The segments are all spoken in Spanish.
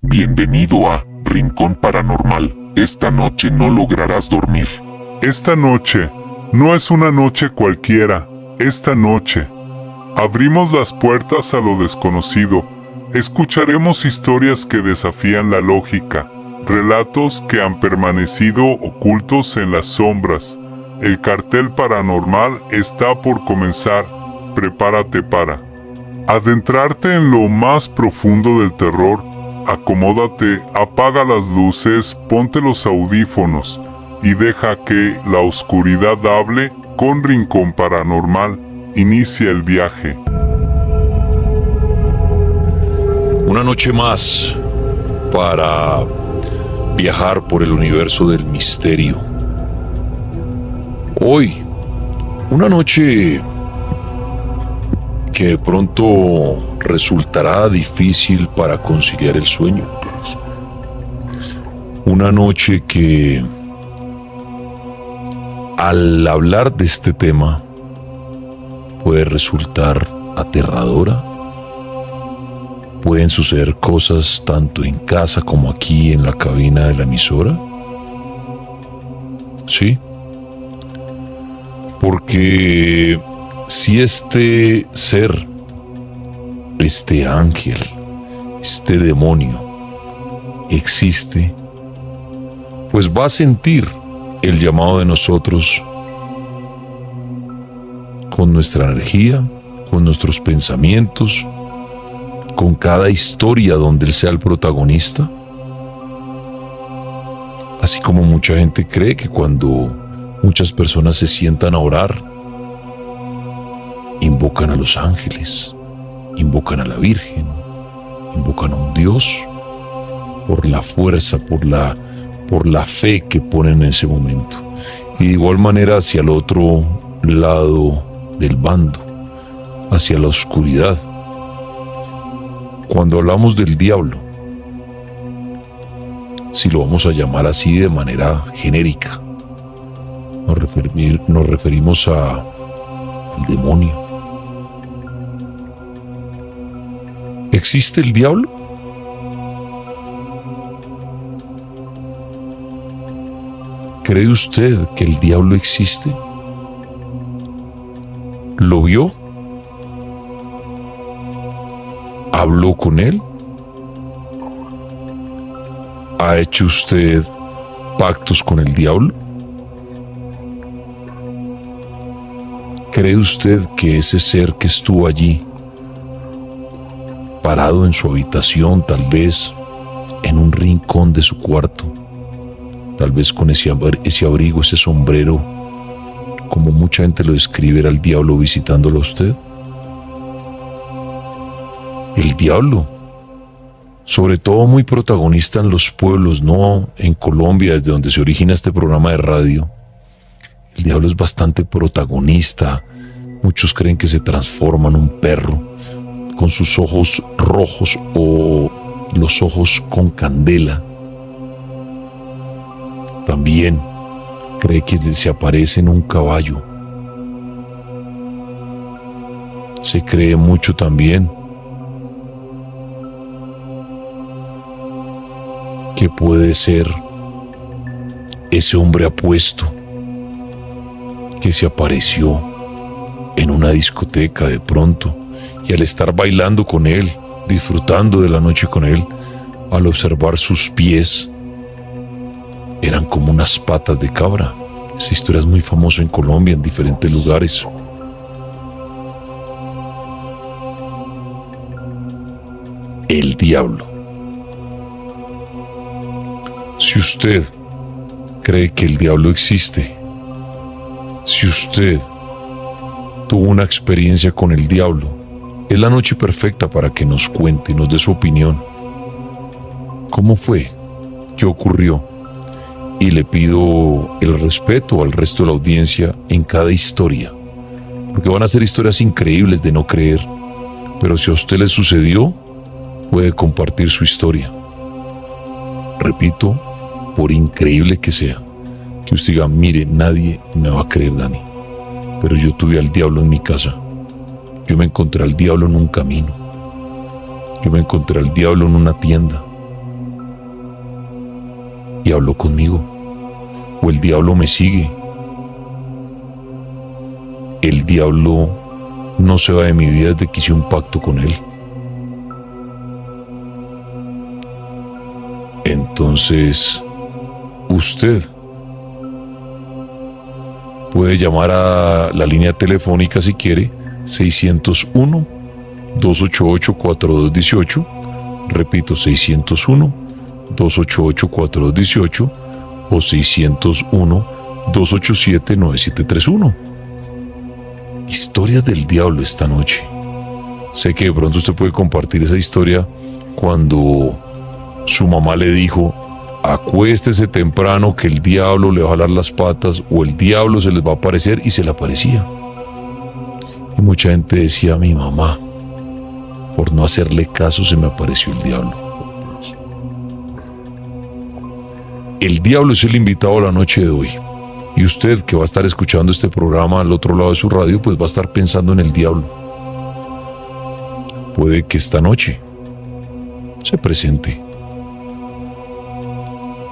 Bienvenido a Rincón Paranormal. Esta noche no lograrás dormir. Esta noche no es una noche cualquiera. Esta noche abrimos las puertas a lo desconocido. Escucharemos historias que desafían la lógica, relatos que han permanecido ocultos en las sombras. El cartel paranormal está por comenzar. Prepárate para adentrarte en lo más profundo del terror. Acomódate, apaga las luces, ponte los audífonos y deja que la oscuridad hable. Con Rincón Paranormal inicia el viaje. Una noche más para viajar por el universo del misterio. Hoy, una noche que de pronto resultará difícil para conciliar el sueño. Una noche que, al hablar de este tema, puede resultar aterradora. Pueden suceder cosas tanto en casa como aquí en la cabina de la emisora. Sí. Porque si este ser, este ángel, este demonio existe, pues va a sentir el llamado de nosotros con nuestra energía, con nuestros pensamientos, con cada historia donde él sea el protagonista. Así como mucha gente cree que cuando muchas personas se sientan a orar, invocan a los ángeles, invocan a la Virgen, invocan a un Dios por la fuerza, por la fe que ponen en ese momento. Y de igual manera hacia el otro lado del bando, hacia la oscuridad. Cuando hablamos del diablo, si lo vamos a llamar así de manera genérica, nos referimos al demonio. ¿Existe el diablo? ¿Cree usted que el diablo existe? ¿Lo vio? ¿Habló con él? ¿Ha hecho usted pactos con el diablo? ¿Cree usted que ese ser que estuvo allí, parado en su habitación, tal vez en un rincón de su cuarto, tal vez con ese abrigo, ese sombrero, como mucha gente lo describe, era el diablo visitándolo a usted? El diablo, sobre todo muy protagonista en los pueblos, no en Colombia, desde donde se origina este programa de radio. El diablo es bastante protagonista. Muchos creen que se transforma en un perro, con sus ojos rojos o los ojos con candela. También cree que se aparece en un caballo. Se cree mucho también que puede ser ese hombre apuesto que se apareció en una discoteca de pronto, y al estar bailando con él, disfrutando de la noche con él, al observar sus pies, eran como unas patas de cabra. Esa historia es muy famosa en Colombia, en diferentes lugares. El diablo. Si usted cree que el diablo existe, si usted tuvo una experiencia con el diablo, es la noche perfecta para que nos cuente, nos dé su opinión. ¿Cómo fue? ¿Qué ocurrió? Y le pido el respeto al resto de la audiencia en cada historia, porque van a ser historias increíbles de no creer, pero si a usted le sucedió, puede compartir su historia. Repito, por increíble que sea, que usted diga, mire, nadie me va a creer, Dani, pero yo tuve al diablo en mi casa. Yo me encontré al diablo en un camino. Yo me encontré al diablo en una tienda. y habló conmigo. O el diablo me sigue. El diablo no se va de mi vida desde que hice un pacto con él. Entonces, usted puede llamar a la línea telefónica si quiere, 601-288-4218. Repito, 601-288-4218 o 601-287-9731. Historias del diablo esta noche. Sé que de pronto usted puede compartir esa historia cuando su mamá le dijo: acuéstese temprano que el diablo le va a jalar las patas o el diablo se les va a aparecer, y se le aparecía. Y mucha gente decía: mi mamá, por no hacerle caso se me apareció el diablo. El diablo es el invitado a la noche de hoy. Y usted, que va a estar escuchando este programa al otro lado de su radio, pues va a estar pensando en el diablo. Puede que esta noche se presente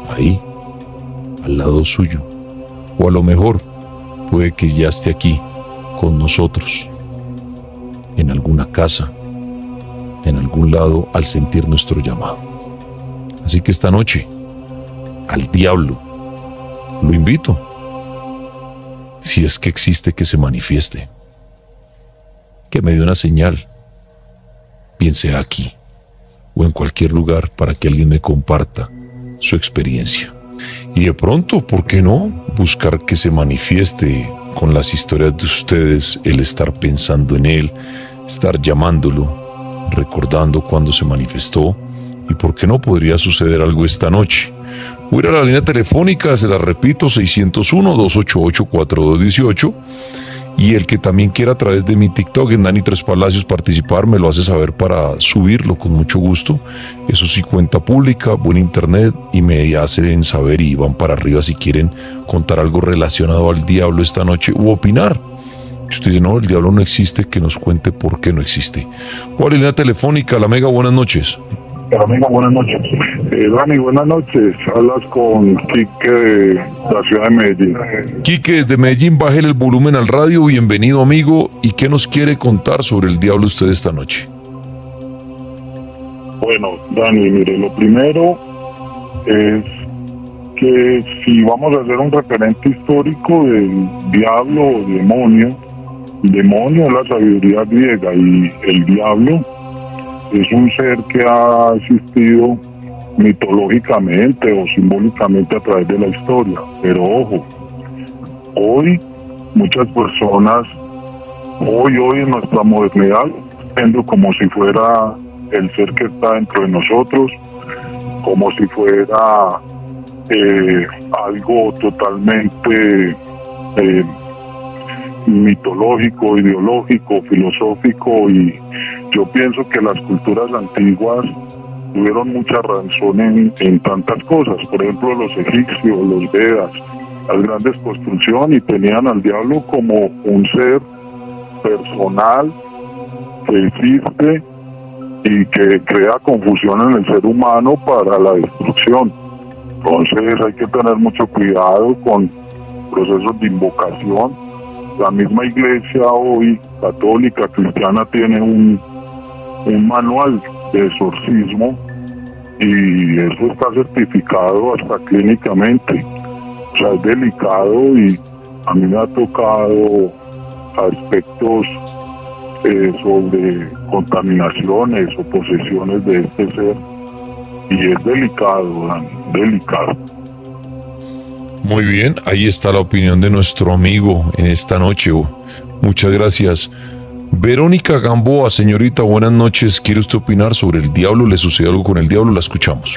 ahí, al lado suyo. O a lo mejor puede que ya esté aquí con nosotros, en alguna casa, en algún lado, al sentir nuestro llamado. Así que esta noche, al diablo lo invito, si es que existe, que se manifieste, que me dé una señal, bien sea aquí o en cualquier lugar, para que alguien me comparta su experiencia. Y de pronto, ¿por qué no buscar que se manifieste con las historias de ustedes, el estar pensando en él, estar llamándolo, recordando cuando se manifestó? ¿Y por qué no podría suceder algo esta noche? Voy a ir a la línea telefónica, se la repito, 601-288-4218. Y el que también quiera a través de mi TikTok, en Dani Tres Palacios, participar, me lo hace saber para subirlo con mucho gusto. Eso sí, cuenta pública, buen internet, y me hacen saber y van para arriba si quieren contar algo relacionado al diablo esta noche u opinar. Si usted dice: no, el diablo no existe, que nos cuente por qué no existe. O a la línea telefónica, la Mega, buenas noches. Amigo, buenas noches. Dani, buenas noches. Hablas con Quique de la ciudad de Medellín. Quique, desde Medellín, bájele el volumen al radio. Bienvenido, amigo. ¿Y qué nos quiere contar sobre el diablo usted esta noche? Bueno, Dani, mire, lo primero es que si vamos a hacer un referente histórico del diablo o demonio es la sabiduría griega, y el diablo es un ser que ha existido mitológicamente o simbólicamente a través de la historia. Pero ojo, hoy muchas personas, hoy en nuestra modernidad, viendo como si fuera el ser que está dentro de nosotros, como si fuera algo totalmente mitológico, ideológico, filosófico, y yo pienso que las culturas antiguas tuvieron mucha razón en tantas cosas. Por ejemplo, los egipcios, los Vedas, las grandes construcciones, y tenían al diablo como un ser personal que existe y que crea confusión en el ser humano para la destrucción. Entonces hay que tener mucho cuidado con procesos de invocación. La misma iglesia hoy, católica, cristiana, tiene un manual de exorcismo, y eso está certificado hasta clínicamente. O sea, es delicado, y a mí me ha tocado aspectos sobre contaminaciones o posesiones de este ser, y es delicado, Dani, delicado. Muy bien, ahí está la opinión de nuestro amigo en esta noche. Muchas gracias. Verónica Gamboa, señorita, buenas noches. ¿Quiere usted opinar sobre el diablo? ¿Le sucedió algo con el diablo? La escuchamos.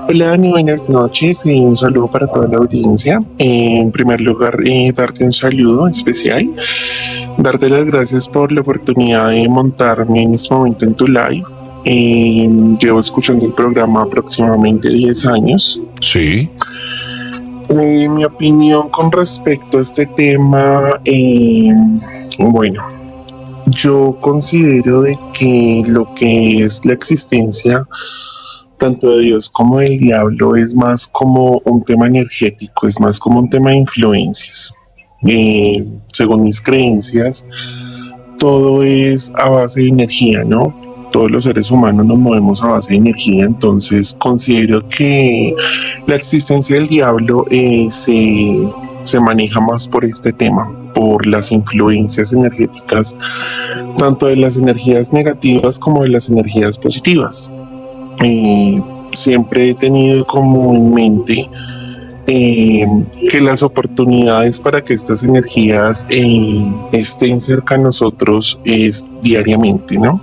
Hola Dani, buenas noches y un saludo para toda la audiencia. En primer lugar, darte un saludo especial, darte las gracias por la oportunidad de montarme en este momento en tu live. Llevo escuchando el programa aproximadamente 10 años. Sí. Mi opinión con respecto a este tema, bueno, yo considero de que lo que es la existencia tanto de Dios como del diablo es más como un tema energético, es más como un tema de influencias. Según mis creencias, todo es a base de energía, ¿no? Todos los seres humanos nos movemos a base de energía, entonces considero que la existencia del diablo se maneja más por este tema, por las influencias energéticas, tanto de las energías negativas como de las energías positivas. Siempre he tenido como en mente que las oportunidades para que estas energías estén cerca de nosotros es diariamente, ¿no?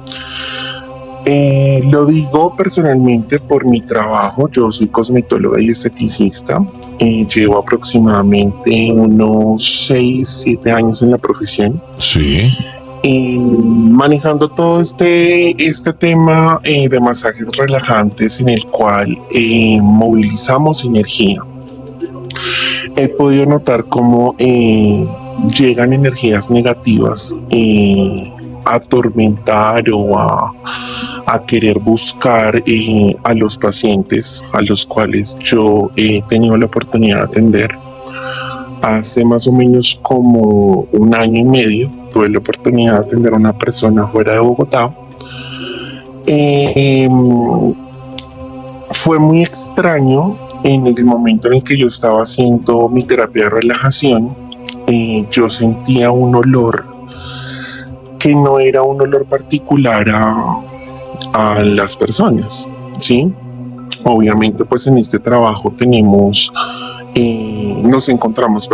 Lo digo personalmente por mi trabajo. Yo soy cosmetóloga y esteticista. Llevo aproximadamente unos 6, 7 años en la profesión. Sí. Manejando todo este tema de masajes relajantes en el cual movilizamos energía. He podido notar cómo llegan energías negativas a atormentar o a querer buscar a los pacientes a los cuales yo he tenido la oportunidad de atender. Hace más o menos como 1 año y medio tuve la oportunidad de atender a una persona fuera de Bogotá. Fue muy extraño. En el momento en el que yo estaba haciendo mi terapia de relajación, yo sentía un olor que no era un olor particular a las personas, ¿sí? Obviamente, pues en este trabajo nos encontramos,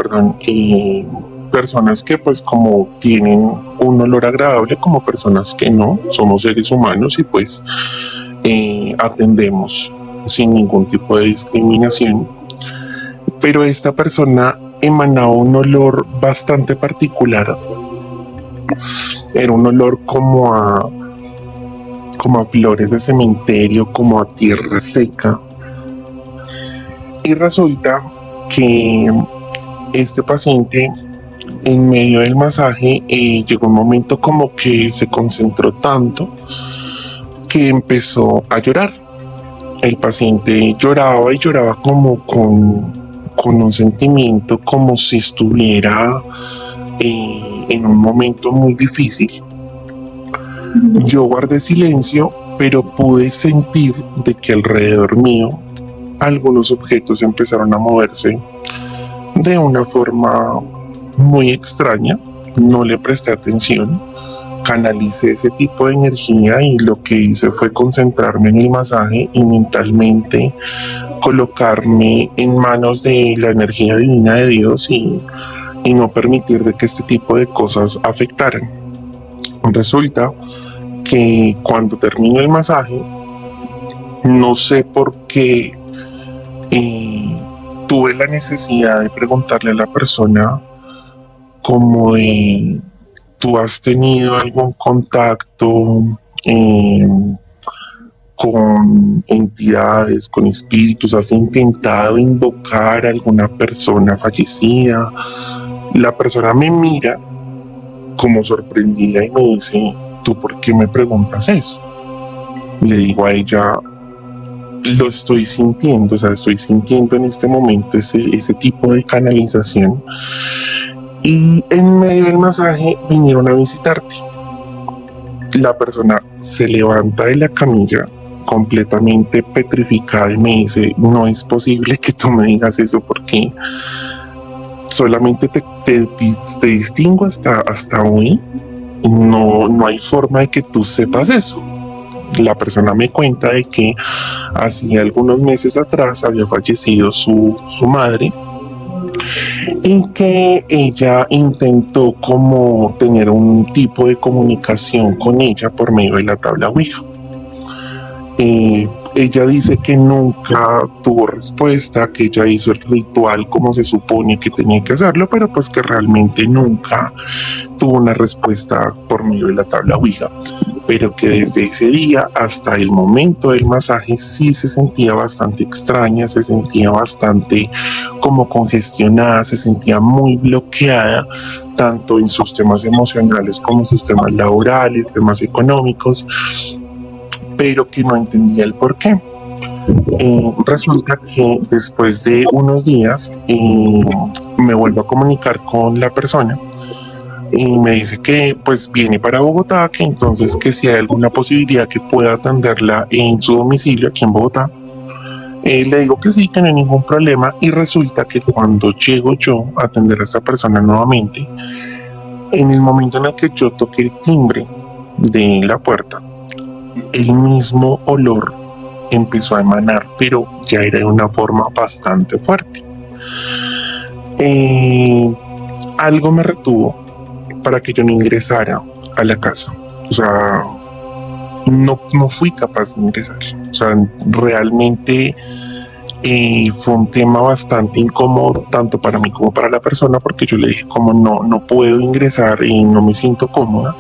personas que pues como tienen un olor agradable, como personas que no, somos seres humanos y pues atendemos sin ningún tipo de discriminación, pero esta persona emanaba un olor bastante particular. Era un olor como a flores de cementerio, como a tierra seca. Y resulta que este paciente, en medio del masaje, llegó un momento como que se concentró tanto que empezó a llorar. El paciente lloraba y lloraba como con un sentimiento como si estuviera en un momento muy difícil. Yo guardé silencio, pero pude sentir de que alrededor mío algunos objetos empezaron a moverse de una forma muy extraña. No le presté atención, canalicé ese tipo de energía y lo que hice fue concentrarme en el masaje y mentalmente colocarme en manos de la energía divina de Dios y no permitir de que este tipo de cosas afectaran. Resulta que cuando termino el masaje, no sé por qué tuve la necesidad de preguntarle a la persona como de: ¿tú has tenido algún contacto con entidades, con espíritus? ¿Has intentado invocar a alguna persona fallecida? La persona me mira como sorprendida y me dice: ¿tú por qué me preguntas eso? Le digo a ella: lo estoy sintiendo, estoy sintiendo en este momento ese tipo de canalización. Y en medio del masaje vinieron a visitarte. La persona se levanta de la camilla completamente petrificada y me dice: no es posible que tú me digas eso, porque solamente te distingo hasta hoy. No hay forma de que tú sepas eso. La persona me cuenta de que hacía algunos meses atrás había fallecido su madre y que ella intentó como tener un tipo de comunicación con ella por medio de la tabla Ouija. Ella dice que nunca tuvo respuesta, que ella hizo el ritual como se supone que tenía que hacerlo, pero pues que realmente nunca tuvo una respuesta por medio de la tabla Ouija, pero que desde ese día hasta el momento del masaje sí se sentía bastante extraña, se sentía bastante como congestionada, se sentía muy bloqueada, tanto en sus temas emocionales como sus temas laborales, temas económicos, pero que no entendía el por qué. Resulta que después de unos días me vuelvo a comunicar con la persona y me dice que pues viene para Bogotá, que entonces que si hay alguna posibilidad que pueda atenderla en su domicilio aquí en Bogotá. Le digo que sí, que no hay ningún problema, y resulta que cuando llego yo a atender a esta persona nuevamente, en el momento en el que yo toqué el timbre de la puerta, el mismo olor empezó a emanar, pero ya era de una forma bastante fuerte. Algo me retuvo para que yo no ingresara a la casa. O sea, no fui capaz de ingresar. O sea, realmente fue un tema bastante incómodo, tanto para mí como para la persona, porque yo le dije como no puedo ingresar y no me siento cómoda.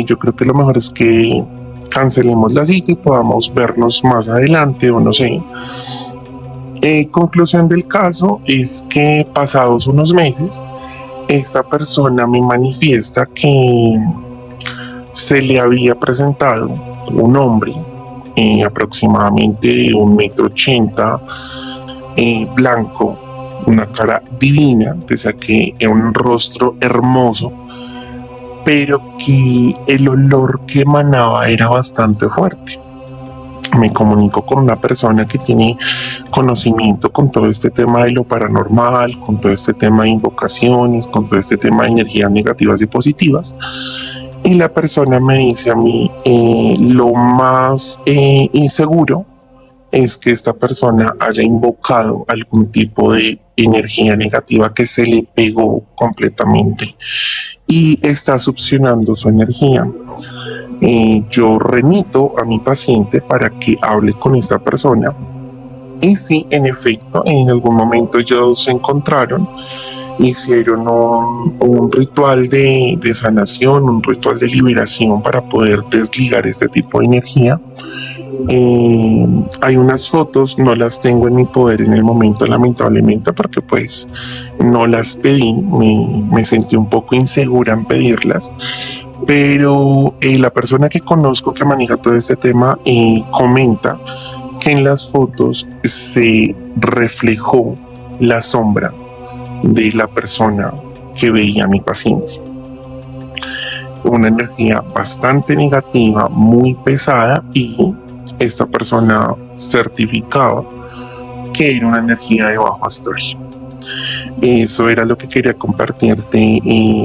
Yo creo que lo mejor es que cancelemos la cita y podamos vernos más adelante, o no sé. Conclusión del caso es que pasados unos meses, esta persona me manifiesta que se le había presentado un hombre, aproximadamente 1,80 m, blanco, una cara divina, pese que era un rostro hermoso, pero que el olor que emanaba era bastante fuerte. Me comunico con una persona que tiene conocimiento con todo este tema de lo paranormal, con todo este tema de invocaciones, con todo este tema de energías negativas y positivas, y la persona me dice a mí, lo más inseguro es que esta persona haya invocado algún tipo de energía negativa que se le pegó completamente y está succionando su energía. Yo remito a mi paciente para que hable con esta persona, y sí, en efecto, en algún momento ellos se encontraron, hicieron un ritual de sanación, un ritual de liberación para poder desligar este tipo de energía. Hay unas fotos, no las tengo en mi poder en el momento, lamentablemente, porque pues no las pedí, me sentí un poco insegura en pedirlas, pero la persona que conozco que maneja todo este tema comenta que en las fotos se reflejó la sombra de la persona que veía a mi paciente. Una energía bastante negativa, muy pesada, y esta persona certificaba que era una energía de bajo astral. Eso era lo que quería compartirte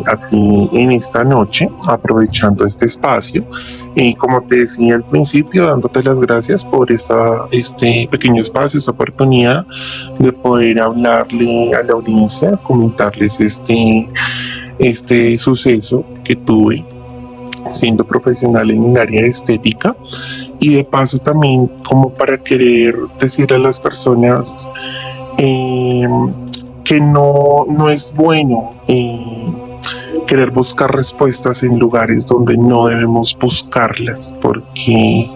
a ti en esta noche, aprovechando este espacio. Como te decía al principio, dándote las gracias por este pequeño espacio, esta oportunidad de poder hablarle a la audiencia, comentarles este suceso que tuve siendo profesional en un área de estética, y de paso también como para querer decir a las personas que no es bueno querer buscar respuestas en lugares donde no debemos buscarlas, porque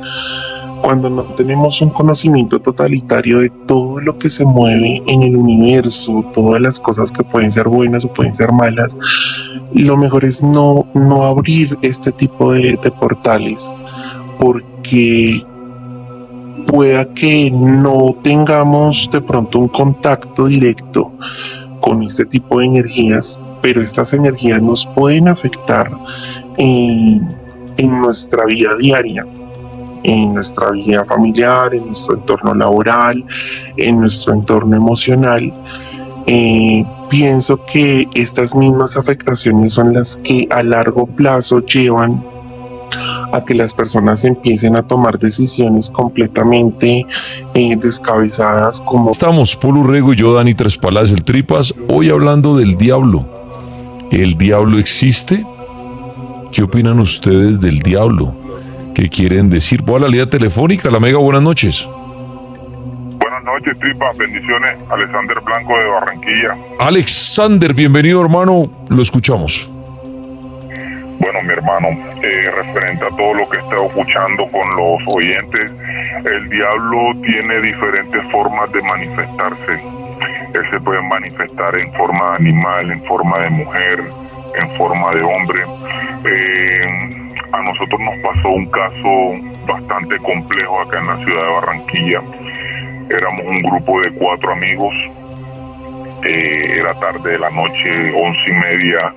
cuando no tenemos un conocimiento totalitario de todo lo que se mueve en el universo, todas las cosas que pueden ser buenas o pueden ser malas, lo mejor es no abrir este tipo de portales, porque pueda que no tengamos de pronto un contacto directo con este tipo de energías, pero estas energías nos pueden afectar en nuestra vida diaria, en nuestra vida familiar, en nuestro entorno laboral, en nuestro entorno emocional. Pienso que estas mismas afectaciones son las que a largo plazo llevan a que las personas empiecen a tomar decisiones completamente descabezadas, como... Estamos, Paul Urrego y yo, Dani Tres Palacios, el Tripas, hoy hablando del diablo. ¿El diablo existe? ¿Qué opinan ustedes del diablo? ¿Qué quieren decir? Voy a la línea telefónica. La Mega, buenas noches. Buenas noches, Tripas, bendiciones. Alexander Blanco de Barranquilla. Alexander, bienvenido, hermano, lo escuchamos. Bueno, mi hermano, referente a todo lo que he estado escuchando con los oyentes, el diablo tiene diferentes formas de manifestarse. Él se puede manifestar en forma de animal, en forma de mujer, en forma de hombre. A nosotros nos pasó un caso bastante complejo acá en la ciudad de Barranquilla. Éramos un grupo de 4 amigos. Era tarde de la noche, 11:30.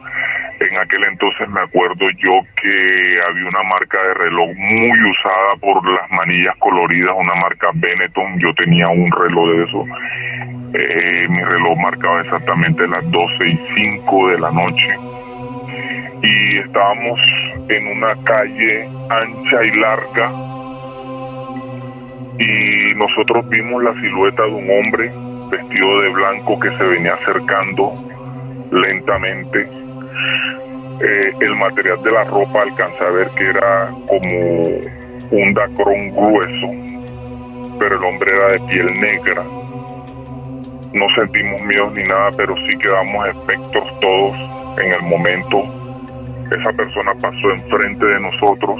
En aquel entonces me acuerdo yo que había una marca de reloj muy usada por las manillas coloridas, una marca Benetton. Yo tenía un reloj de eso. Mi reloj marcaba exactamente las 12:05 de la noche. Y estábamos en una calle ancha y larga. Y nosotros vimos la silueta de un hombre vestido de blanco que se venía acercando lentamente. El material de la ropa alcancé a ver que era como un dacrón grueso, pero el hombre era de piel negra. No sentimos miedo ni nada, pero sí quedamos espectros todos en el momento. Esa persona pasó enfrente de nosotros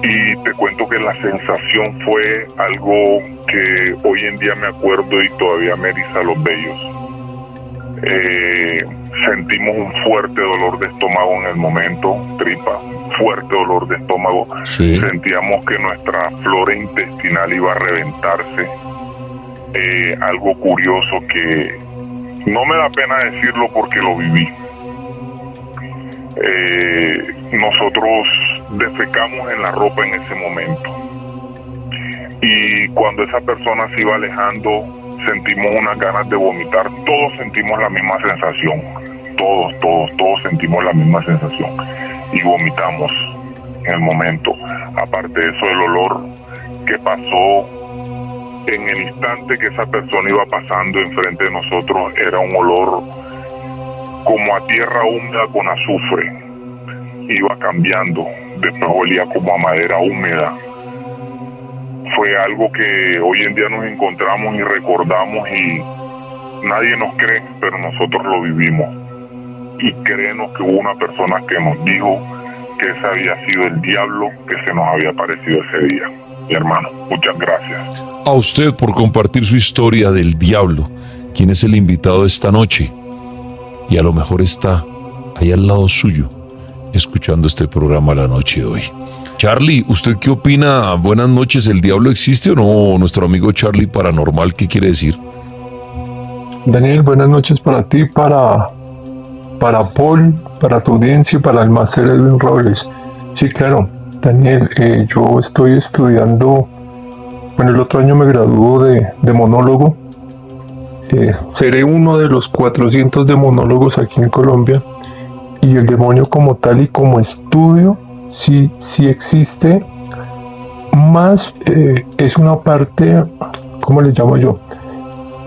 y te cuento que la sensación fue algo que hoy en día me acuerdo y todavía me eriza los vellos. Sentimos un fuerte dolor de estómago en el momento, tripa, fuerte dolor de estómago. Sí. Sentíamos que nuestra flora intestinal iba a reventarse. Algo curioso que no me da pena decirlo porque lo viví. Nosotros defecamos en la ropa en ese momento. Y cuando esa persona se iba alejando, sentimos unas ganas de vomitar. Todos sentimos la misma sensación. Todos sentimos la misma sensación. Y vomitamos en el momento. Aparte de eso, el olor que pasó en el instante que esa persona iba pasando enfrente de nosotros era un olor como a tierra húmeda con azufre. Iba cambiando, después olía como a madera húmeda. Fue algo que hoy en día nos encontramos y recordamos y nadie nos cree, pero nosotros lo vivimos. Y créenos que hubo una persona que nos dijo que ese había sido el diablo que se nos había aparecido ese día. Mi hermano, muchas gracias. A usted por compartir su historia del diablo. ¿Quién es el invitado de esta noche? Y a lo mejor está ahí al lado suyo, escuchando este programa la noche de hoy. Charlie, ¿usted qué opina? Buenas noches, ¿el diablo existe o no? Nuestro amigo Charlie Paranormal, ¿qué quiere decir? Daniel, buenas noches para ti, para Paul, para tu audiencia y para el máster Edwin Robles. Sí, claro, Daniel, yo estoy estudiando, bueno, el otro año me gradúo de monólogo. Seré uno de los 400 demonólogos aquí en Colombia. Y el demonio como tal y como estudio sí existe, más es una parte, ¿cómo le llamo yo?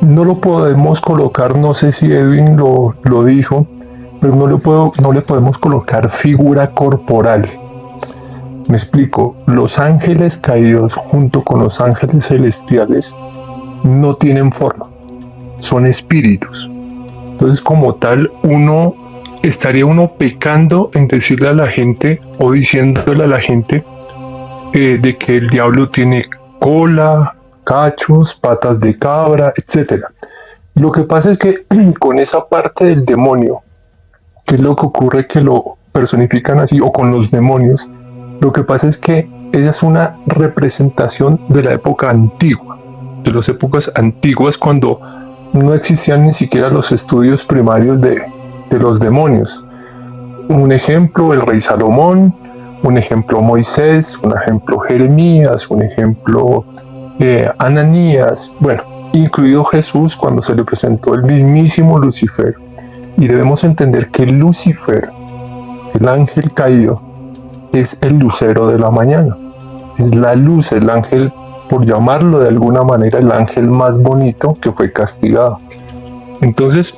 No lo podemos colocar, no sé si Edwin lo dijo, pero no le podemos colocar figura corporal. Me explico, los ángeles caídos junto con los ángeles celestiales no tienen forma, son espíritus. Entonces como tal estaría uno pecando en decirle a la gente o diciéndole a la gente de que el diablo tiene cola, cachos, patas de cabra, etcétera. Lo que pasa es que con esa parte del demonio, que es lo que ocurre que lo personifican así, o con los demonios, lo que pasa es que esa es una representación de la época antigua, de las épocas antiguas cuando no existían ni siquiera los estudios primarios de los demonios. Un ejemplo, el rey Salomón, un ejemplo Moisés, un ejemplo Jeremías, un ejemplo Ananías, bueno, incluido Jesús cuando se le presentó el mismísimo Lucifer. Y debemos entender que Lucifer, el ángel caído, es el lucero de la mañana, es la luz, el ángel, por llamarlo de alguna manera, el ángel más bonito que fue castigado. Entonces,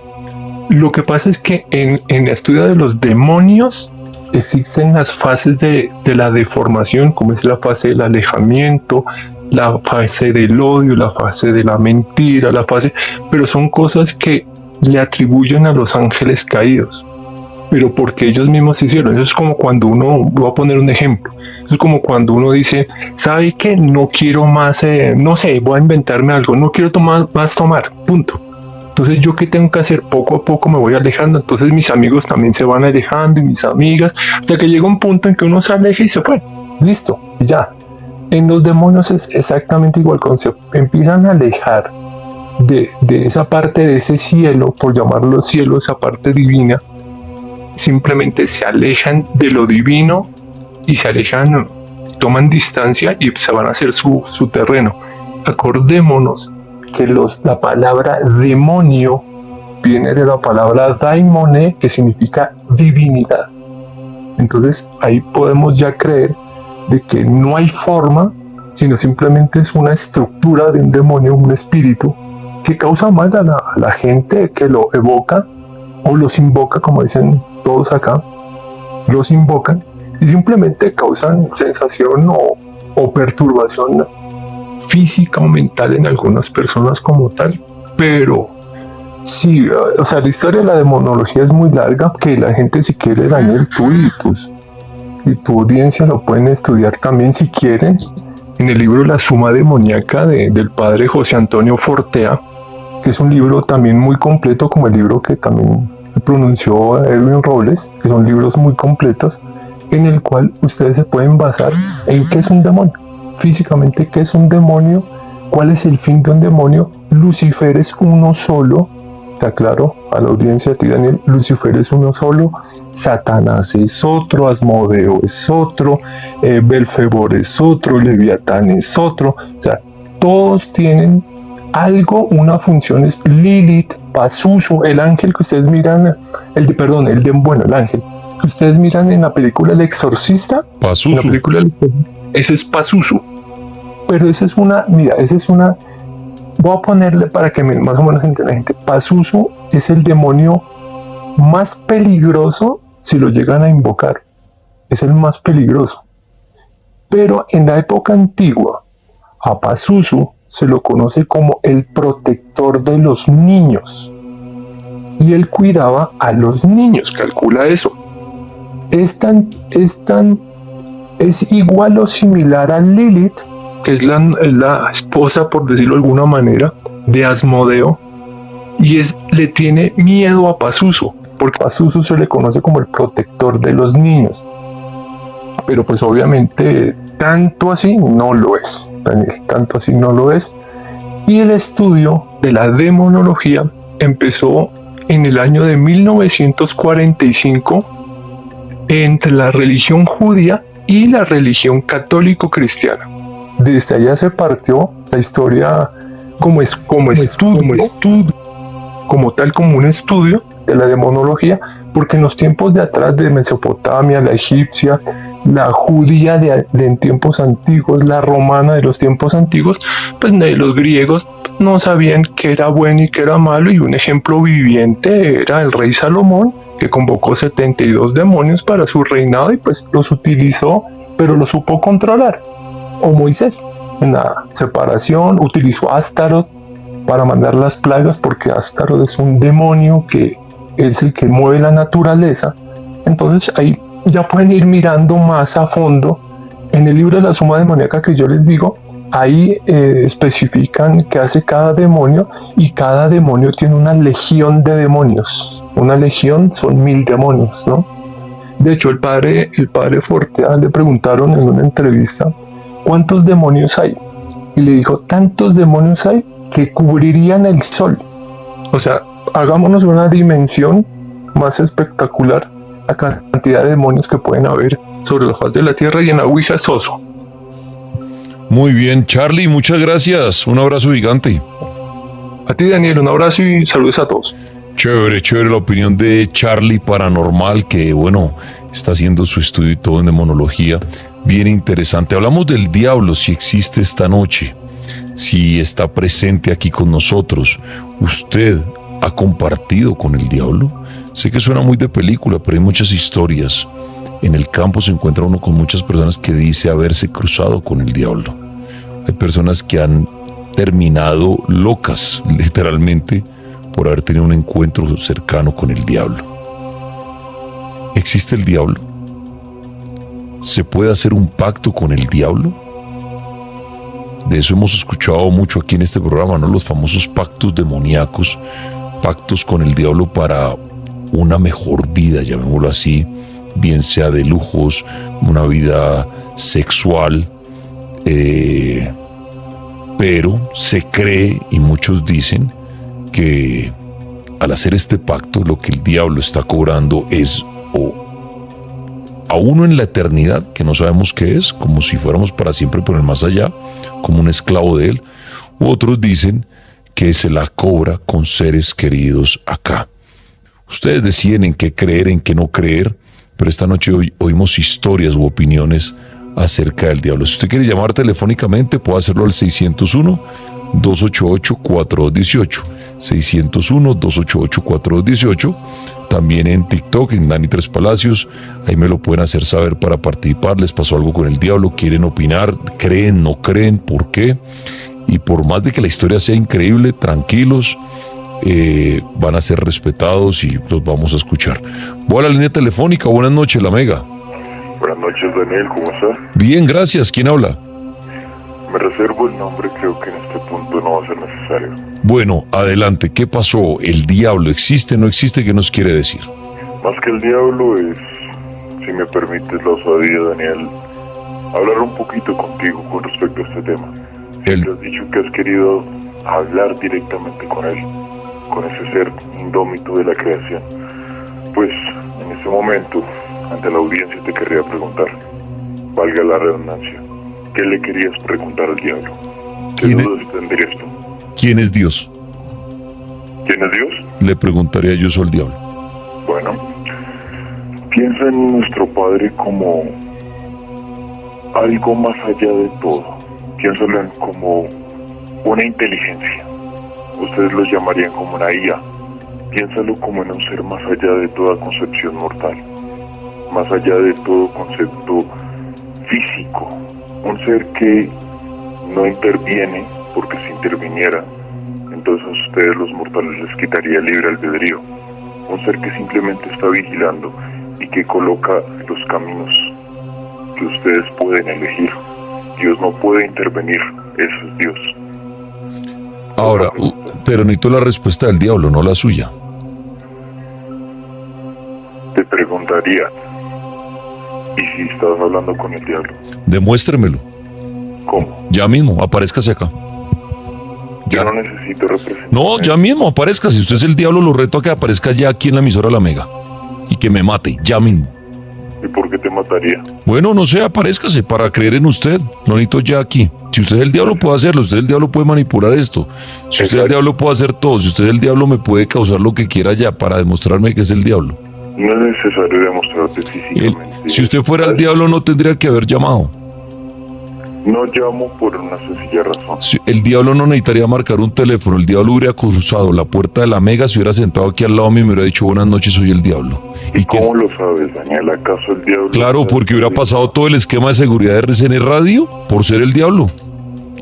lo que pasa es que en el estudio de los demonios existen las fases de la deformación, como es la fase del alejamiento, la fase del odio, la fase de la mentira, pero son cosas que le atribuyen a los ángeles caídos, pero porque ellos mismos hicieron. Eso es como cuando voy a poner un ejemplo, eso es como cuando uno dice, ¿sabe qué? No quiero más, no sé, voy a inventarme algo, no quiero más tomar, punto. Entonces, ¿yo qué tengo que hacer? Poco a poco me voy alejando. Entonces mis amigos también se van alejando y mis amigas, hasta que llega un punto en que uno se aleja y se fue. Listo, y ya. En los demonios es exactamente igual concepto. Empiezan a alejar de esa parte de ese cielo, por llamarlo cielo, esa parte divina. Simplemente se alejan de lo divino y se alejan, toman distancia y se van a hacer su terreno. Acordémonos que la palabra demonio viene de la palabra daimone, que significa divinidad. Entonces ahí podemos ya creer de que no hay forma, sino simplemente es una estructura de un demonio, un espíritu, que causa mal a la gente que lo evoca o los invoca, como dicen todos acá, los invocan y simplemente causan sensación o perturbación física o mental en algunas personas como tal. Pero sí, o sea, la historia de la demonología es muy larga, que la gente, si quiere, Daniel, tú y tu audiencia lo pueden estudiar también si quieren en el libro La Suma Demoníaca del padre José Antonio Fortea, que es un libro también muy completo, como el libro que también pronunció Edwin Robles, que son libros muy completos, en el cual ustedes se pueden basar en qué es un demonio, físicamente qué es un demonio, cuál es el fin de un demonio. Lucifer es uno solo, está claro, a la audiencia, a ti Daniel, Lucifer es uno solo, Satanás es otro, Asmodeo es otro, Belfebor es otro, Leviatán es otro, o sea, todos tienen algo, una función. Es Lilith, Pazuzu, el ángel que ustedes miran, el ángel que ustedes miran en la película El Exorcista, Pazuzu. En la película ese es Pazuzu, pero esa es una, voy a ponerle para que más o menos entienda la gente. Pazuzu es el demonio más peligroso si lo llegan a invocar, es el más peligroso. Pero en la época antigua, a Pazuzu se lo conoce como el protector de los niños, y él cuidaba a los niños, calcula eso. Es igual o similar a Lilith, que es la esposa, por decirlo de alguna manera, de Asmodeo, y le tiene miedo a Pazuzu, porque Pazuzu se le conoce como el protector de los niños. Pero pues obviamente tanto así no lo es, Daniel, tanto así no lo es. Y el estudio de la demonología empezó en el año de 1945 entre la religión judía y la religión católico-cristiana. Desde allá se partió la historia como un estudio de la demonología, porque en los tiempos de atrás, de Mesopotamia, la egipcia, la judía de tiempos antiguos, la romana de los tiempos antiguos, pues los griegos no sabían qué era bueno y qué era malo, y un ejemplo viviente era el rey Salomón, que convocó 72 demonios para su reinado y pues los utilizó, pero los supo controlar. O Moisés, en la separación, utilizó a Astaroth para mandar las plagas, porque Astaroth es un demonio que es el que mueve la naturaleza. Entonces ahí ya pueden ir mirando más a fondo. En el libro de La Suma Demoníaca que yo les digo, ahí especifican qué hace cada demonio, y cada demonio tiene una legión de demonios. Una legión son 1000 demonios, ¿no? De hecho, el padre Fortea le preguntaron en una entrevista ¿cuántos demonios hay? Y le dijo, tantos demonios hay que cubrirían el sol. O sea, hagámonos una dimensión más espectacular la cantidad de demonios que pueden haber sobre la faz de la tierra, y en la Ouija es oso. Muy bien, Charlie, muchas gracias. Un abrazo gigante. A ti, Daniel, un abrazo y saludos a todos. Chévere la opinión de Charlie Paranormal, que bueno, está haciendo su estudio y todo en demonología. Bien interesante. Hablamos del diablo, si existe esta noche, si está presente aquí con nosotros. ¿Usted ha compartido con el diablo? Sé que suena muy de película, pero hay muchas historias. En el campo se encuentra uno con muchas personas que dice haberse cruzado con el diablo. Hay personas que han terminado locas, literalmente, por haber tenido un encuentro cercano con el diablo. ¿Existe el diablo? ¿Se puede hacer un pacto con el diablo? De eso hemos escuchado mucho aquí en este programa, ¿no? Los famosos pactos demoníacos, pactos con el diablo para una mejor vida, llamémoslo así, bien sea de lujos, una vida sexual, Pero se cree y muchos dicen que al hacer este pacto lo que el diablo está cobrando es a uno en la eternidad, que no sabemos qué es, como si fuéramos para siempre por el más allá, como un esclavo de él, u otros dicen que se la cobra con seres queridos acá. Ustedes deciden en qué creer, en qué no creer, pero esta noche oímos historias u opiniones acerca del diablo. Si usted quiere llamar telefónicamente, puede hacerlo al 601-288-4218, 601-288-4218, también en TikTok, en Dani Tres Palacios, ahí me lo pueden hacer saber para participar. ¿Les pasó algo con el diablo? ¿Quieren opinar? ¿Creen? ¿No creen? ¿Por qué? Y por más de que la historia sea increíble, tranquilos, van a ser respetados y los vamos a escuchar. Voy a la línea telefónica. Buenas noches, la Mega. Buenas noches, Daniel, ¿cómo estás? Bien, gracias. ¿Quién habla? Me reservo el nombre, creo que en este punto no va a ser necesario. Bueno, adelante. ¿Qué pasó? ¿El diablo existe, no existe? ¿Qué nos quiere decir? Más que el diablo es, si me permites la osadía, Daniel, hablar un poquito contigo con respecto a este tema. Siempre has dicho que has querido hablar directamente con él, con ese ser indómito de la creación. Pues, en ese momento, ante la audiencia te querría preguntar, valga la redundancia, ¿qué le querías preguntar al diablo? ¿Qué dudas tendrías tú? ¿Quién es Dios? ¿Quién es Dios? Le preguntaría yo eso al diablo. Bueno, piensa en nuestro Padre como algo más allá de todo. Piénsalo en como una inteligencia. Ustedes lo llamarían como una IA. Piénsalo como en un ser más allá de toda concepción mortal, más allá de todo concepto físico. Un ser que no interviene, porque si interviniera, entonces a ustedes los mortales les quitaría el libre albedrío. Un ser que simplemente está vigilando y que coloca los caminos que ustedes pueden elegir. Dios no puede intervenir, eso es Dios. Ahora, pero necesito la respuesta del diablo, no la suya. Te preguntaría, ¿y si estás hablando con el diablo? Demuéstremelo. ¿Cómo? Ya mismo, aparézcase acá. Yo no necesito representar. No, ya mismo, aparezca. Si usted es el diablo, lo reto a que aparezca ya aquí en la emisora La Mega. Y que me mate, ya mismo. ¿Y por qué te mataría? Bueno, no sé, aparézcase para creer en usted. Lo necesito ya aquí. Si usted es el diablo, puede hacerlo. Si usted es el diablo, puede manipular esto. Si usted es el diablo, puede hacer todo. Si usted es el diablo, me puede causar lo que quiera ya para demostrarme que es el diablo. No es necesario demostrarte físicamente. Si usted fuera el diablo, no tendría que haber llamado. No llamo por una sencilla razón. El diablo no necesitaría marcar un teléfono. El diablo hubiera cruzado la puerta de La Mega, se hubiera sentado aquí al lado mío y me hubiera dicho buenas noches, soy el diablo. ¿Y cómo lo sabes, Daniel? ¿Acaso el diablo? Claro, porque hubiera pasado todo el esquema de seguridad de RCN Radio por ser el diablo.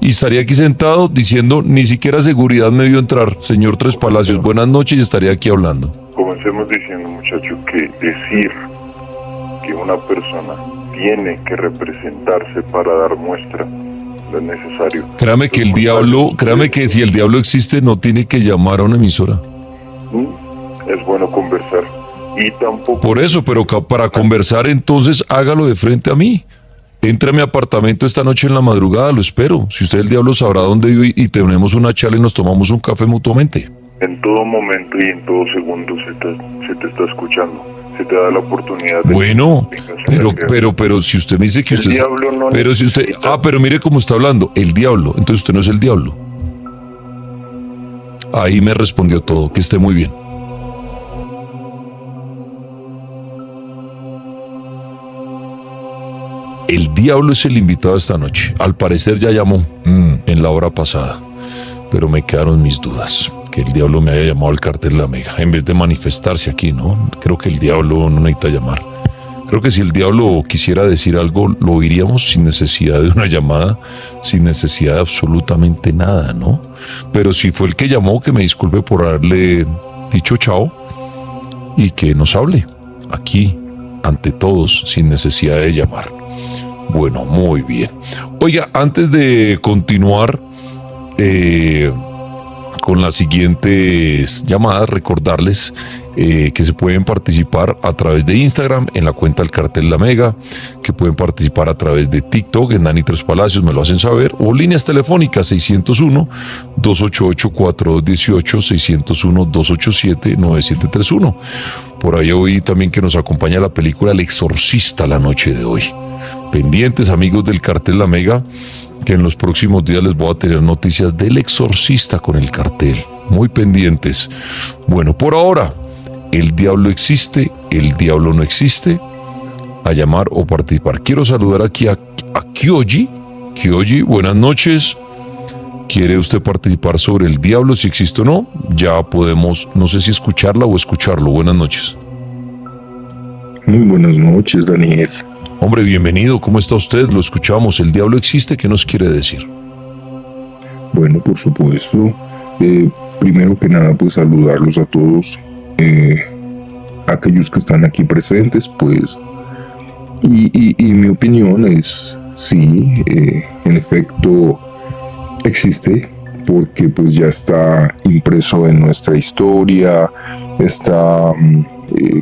Y estaría aquí sentado diciendo, ni siquiera seguridad me vio entrar, señor Tres Palacios, buenas noches, y estaría aquí hablando. Comencemos diciendo, muchacho, que decir que una persona tiene que representarse para dar muestra no es necesario. Créame que el diablo, créame que si el diablo existe no tiene que llamar a una emisora. Es bueno conversar y tampoco... Por eso, pero para conversar entonces hágalo de frente a mí. Entre a mi apartamento esta noche en la madrugada, lo espero. Si usted el diablo sabrá dónde vivo y tenemos una charla y nos tomamos un café mutuamente. En todo momento y en todo segundo se te está escuchando. Se te da la oportunidad de... Bueno, pero si usted me dice que usted... El diablo no pero si usted... pero mire cómo está hablando. El diablo. Entonces usted no es el diablo. Ahí me respondió todo. Que esté muy bien. El diablo es el invitado esta noche. Al parecer ya llamó en la hora pasada. Pero me quedaron mis dudas. Que el diablo me haya llamado al cartel La Mega. En vez de manifestarse aquí, ¿no? Creo que el diablo no necesita llamar. Creo que si el diablo quisiera decir algo, lo oiríamos sin necesidad de una llamada, sin necesidad de absolutamente nada, ¿no? Pero si fue el que llamó, que me disculpe por haberle dicho chao y que nos hable aquí, ante todos, sin necesidad de llamar. Bueno, muy bien. Oiga, antes de continuar con las siguientes llamadas, recordarles que se pueden participar a través de Instagram en la cuenta del Cartel La Mega, que pueden participar a través de TikTok en Dani Tres Palacios, me lo hacen saber, o líneas telefónicas 601-288-4218, 601-287-9731. Por ahí oí también que nos acompaña la película El Exorcista la noche de hoy. Pendientes, amigos del Cartel La Mega, que en los próximos días les voy a tener noticias del Exorcista con el cartel. Muy pendientes. Bueno, por ahora, ¿el diablo existe? ¿El diablo no existe? A llamar o participar. Quiero saludar aquí a Kyoji. Kyoji, buenas noches. ¿Quiere usted participar sobre el diablo, si existe o no? Ya podemos, no sé si escucharla o escucharlo. Buenas noches. Muy buenas noches, Daniel. Hombre, bienvenido. ¿Cómo está usted? Lo escuchamos. ¿El diablo existe? ¿Qué nos quiere decir? Bueno, por supuesto. Primero que nada, pues saludarlos a todos. Aquellos que están aquí presentes, pues. Y mi opinión es, sí, en efecto, existe. Porque pues ya está impreso en nuestra historia. Está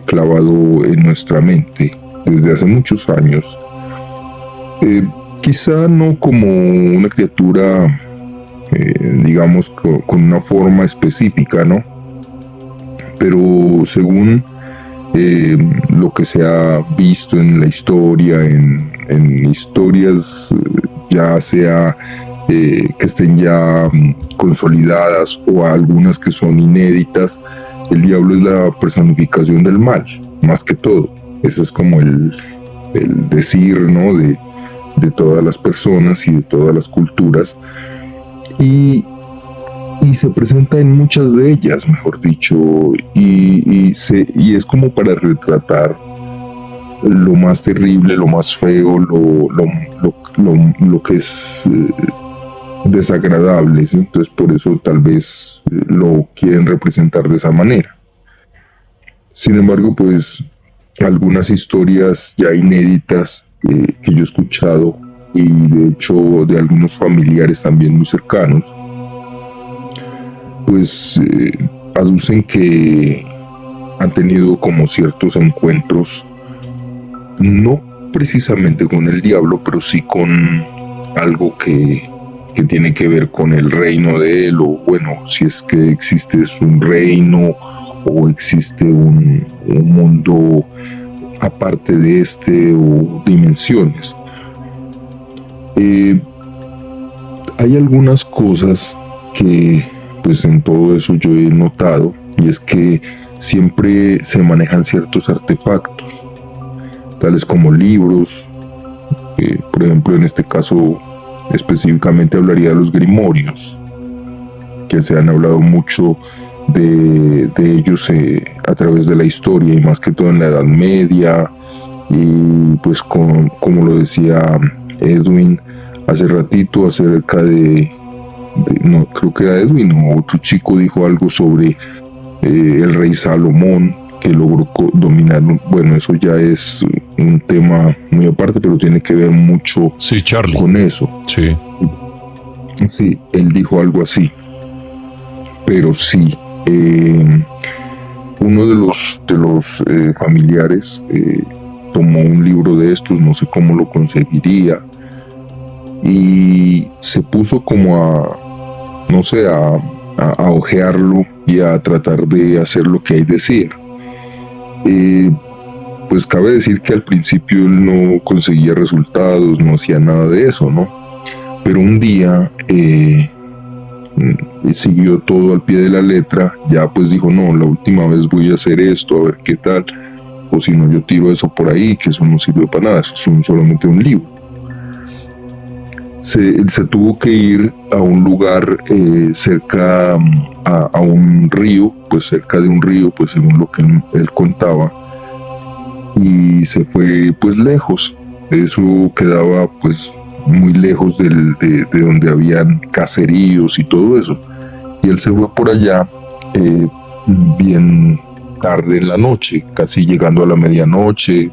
clavado en nuestra mente desde hace muchos años. Quizá no como una criatura, digamos, con una forma específica, ¿no? Pero según lo que se ha visto en la historia, en historias, ya sea que estén ya consolidadas o algunas que son inéditas, el diablo es la personificación del mal, más que todo. Ese es como el decir, ¿no? de todas las personas y de todas las culturas. Y se presenta en muchas de ellas, mejor dicho, y es como para retratar lo más terrible, lo más feo, lo que es desagradable, ¿sí? Entonces por eso tal vez lo quieren representar de esa manera. Sin embargo, pues algunas historias ya inéditas que yo he escuchado, y de hecho de algunos familiares también muy cercanos, pues aducen que han tenido como ciertos encuentros, no precisamente con el diablo, pero sí con algo que tiene que ver con el reino de él, o bueno, si es que existe un reino o existe un mundo aparte de este, o dimensiones. Hay algunas cosas que pues en todo eso yo he notado, y es que siempre se manejan ciertos artefactos, tales como libros, por ejemplo en este caso específicamente hablaría de los grimorios, que se han hablado mucho de ellos a través de la historia, y más que todo en la Edad Media, y pues como lo decía Edwin hace ratito acerca no creo que era Edwin o otro chico, dijo algo sobre el rey Salomón, que logró dominar, bueno, eso ya es un tema muy aparte, pero tiene que ver mucho, sí, Charlie, con eso. Sí. Sí, él dijo algo así. Pero sí, uno de los familiares tomó un libro de estos, no sé cómo lo conseguiría, y se puso como no sé, a hojearlo y a tratar de hacer lo que ahí decía. Pues cabe decir que al principio él no conseguía resultados, no hacía nada de eso, ¿no? Pero un día siguió todo al pie de la letra, ya pues dijo, no, la última vez voy a hacer esto, a ver qué tal, o si no yo tiro eso por ahí, que eso no sirve para nada, eso es solamente un libro. Se tuvo que ir a un lugar cerca a un río, pues cerca de un río, pues según lo que él contaba, y se fue pues lejos. Eso quedaba pues muy lejos de donde habían caseríos y todo eso, y él se fue por allá bien tarde en la noche, casi llegando a la medianoche,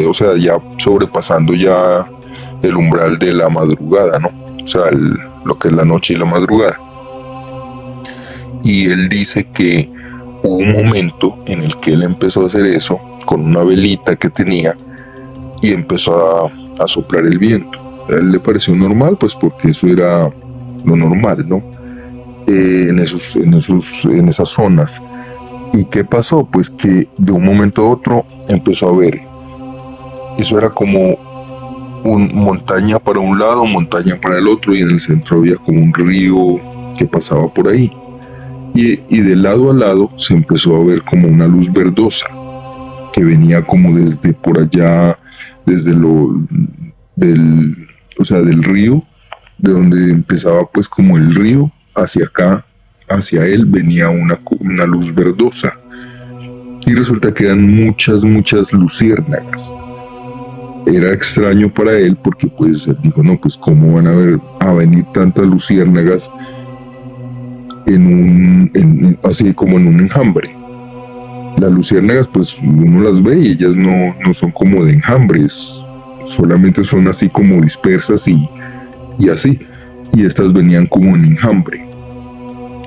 o sea, ya sobrepasando ya el umbral de la madrugada, ¿no? O sea, lo que es la noche y la madrugada. Y él dice que hubo un momento en el que él empezó a hacer eso con una velita que tenía y empezó a soplar el viento. A él le pareció normal, pues porque eso era lo normal, ¿no? En esas zonas. ¿Y qué pasó? Pues que de un momento a otro empezó a ver. Eso era como montaña para un lado, montaña para el otro, y en el centro había como un río que pasaba por ahí. Y de lado a lado se empezó a ver como una luz verdosa que venía como desde por allá, desde del río, de donde empezaba pues como el río, hacia acá, hacia él venía una luz verdosa. Y resulta que eran muchas luciérnagas. Era extraño para él porque pues él dijo, no, pues cómo van a venir tantas luciérnagas así como en un enjambre. Las luciérnagas pues uno las ve y ellas no son como de enjambres, solamente son así como dispersas y así, y estas venían como en enjambre.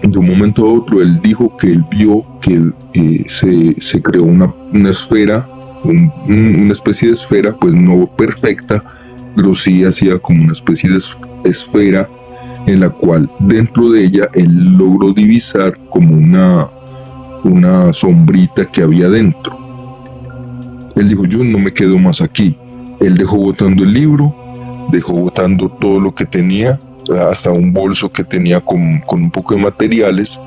De un momento a otro él dijo que él vio que se creó una esfera, una especie de esfera, pues no perfecta, pero sí hacía como una especie de esfera en la cual dentro de ella él logró divisar como una sombrita que había dentro. Él dijo, yo no me quedo más aquí. Él dejó botando el libro, dejó botando todo lo que tenía, hasta un bolso que tenía con un poco de materiales,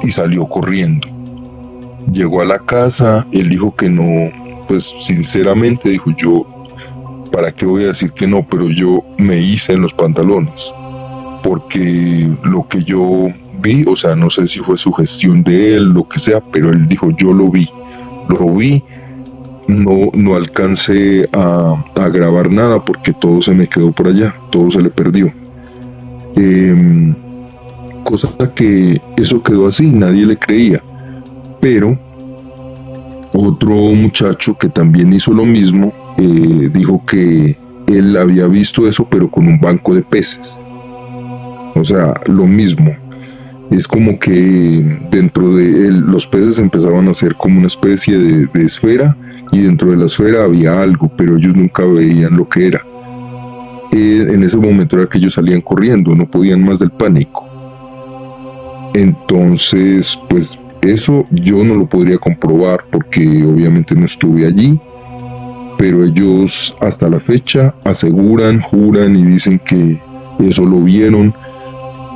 y salió corriendo. Llegó a la casa, él dijo que no, pues sinceramente dijo, yo, ¿para qué voy a decir que no? Pero yo me hice en los pantalones, porque lo que yo vi, o sea, no sé si fue sugestión de él, lo que sea, pero él dijo, yo lo vi, no alcancé a grabar nada porque todo se me quedó por allá, todo se le perdió. Cosa que eso quedó así, nadie le creía. Pero otro muchacho que también hizo lo mismo, dijo que él había visto eso pero con un banco de peces. O sea, lo mismo. Es como que dentro de él los peces empezaban a hacer como una especie de esfera, y dentro de la esfera había algo, pero ellos nunca veían lo que era. En ese momento era que ellos salían corriendo, no podían más del pánico. Entonces, pues eso yo no lo podría comprobar porque obviamente no estuve allí, pero ellos hasta la fecha aseguran, juran y dicen que eso lo vieron,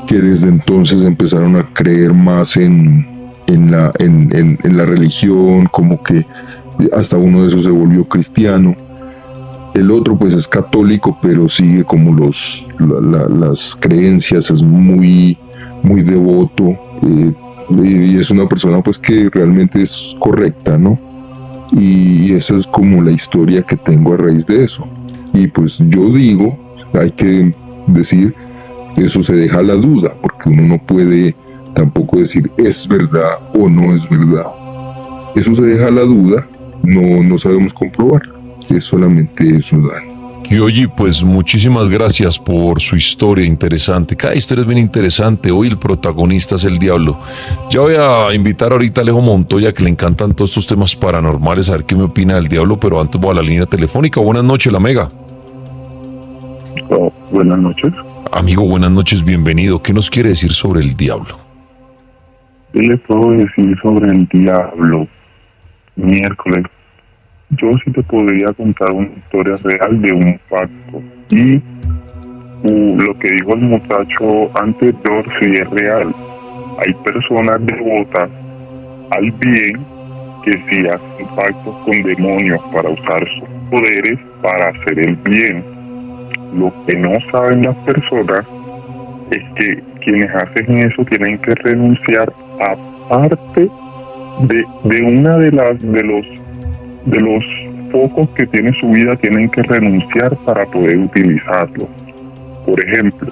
que desde entonces empezaron a creer más en la religión, como que hasta uno de esos se volvió cristiano. El otro pues es católico, pero sigue como las creencias, es muy devoto, y es una persona pues que realmente es correcta, ¿no? Y esa es como la historia que tengo a raíz de eso. Y pues yo digo, hay que decir, eso se deja a la duda, porque uno no puede tampoco decir es verdad o no es verdad. Eso se deja a la duda, no sabemos comprobarlo. Es solamente eso, Dani. Kyoji, pues muchísimas gracias por su historia interesante. Cada historia es bien interesante. Hoy el protagonista es el diablo. Ya voy a invitar ahorita a Alejo Montoya, que le encantan todos estos temas paranormales, a ver qué me opina del diablo, pero antes voy a la línea telefónica. Buenas noches, la Mega. Oh, buenas noches. Amigo, buenas noches, bienvenido. ¿Qué nos quiere decir sobre el diablo? ¿Qué le puedo decir sobre el diablo? Miércoles. Yo sí te podría contar una historia real de un pacto. Y lo que dijo el muchacho anterior sí es real. Hay personas devotas al bien que sí hacen pactos con demonios para usar sus poderes para hacer el bien. Lo que no saben las personas es que quienes hacen eso tienen que renunciar a parte de una de los focos que tiene su vida, tienen que renunciar para poder utilizarlo. Por ejemplo,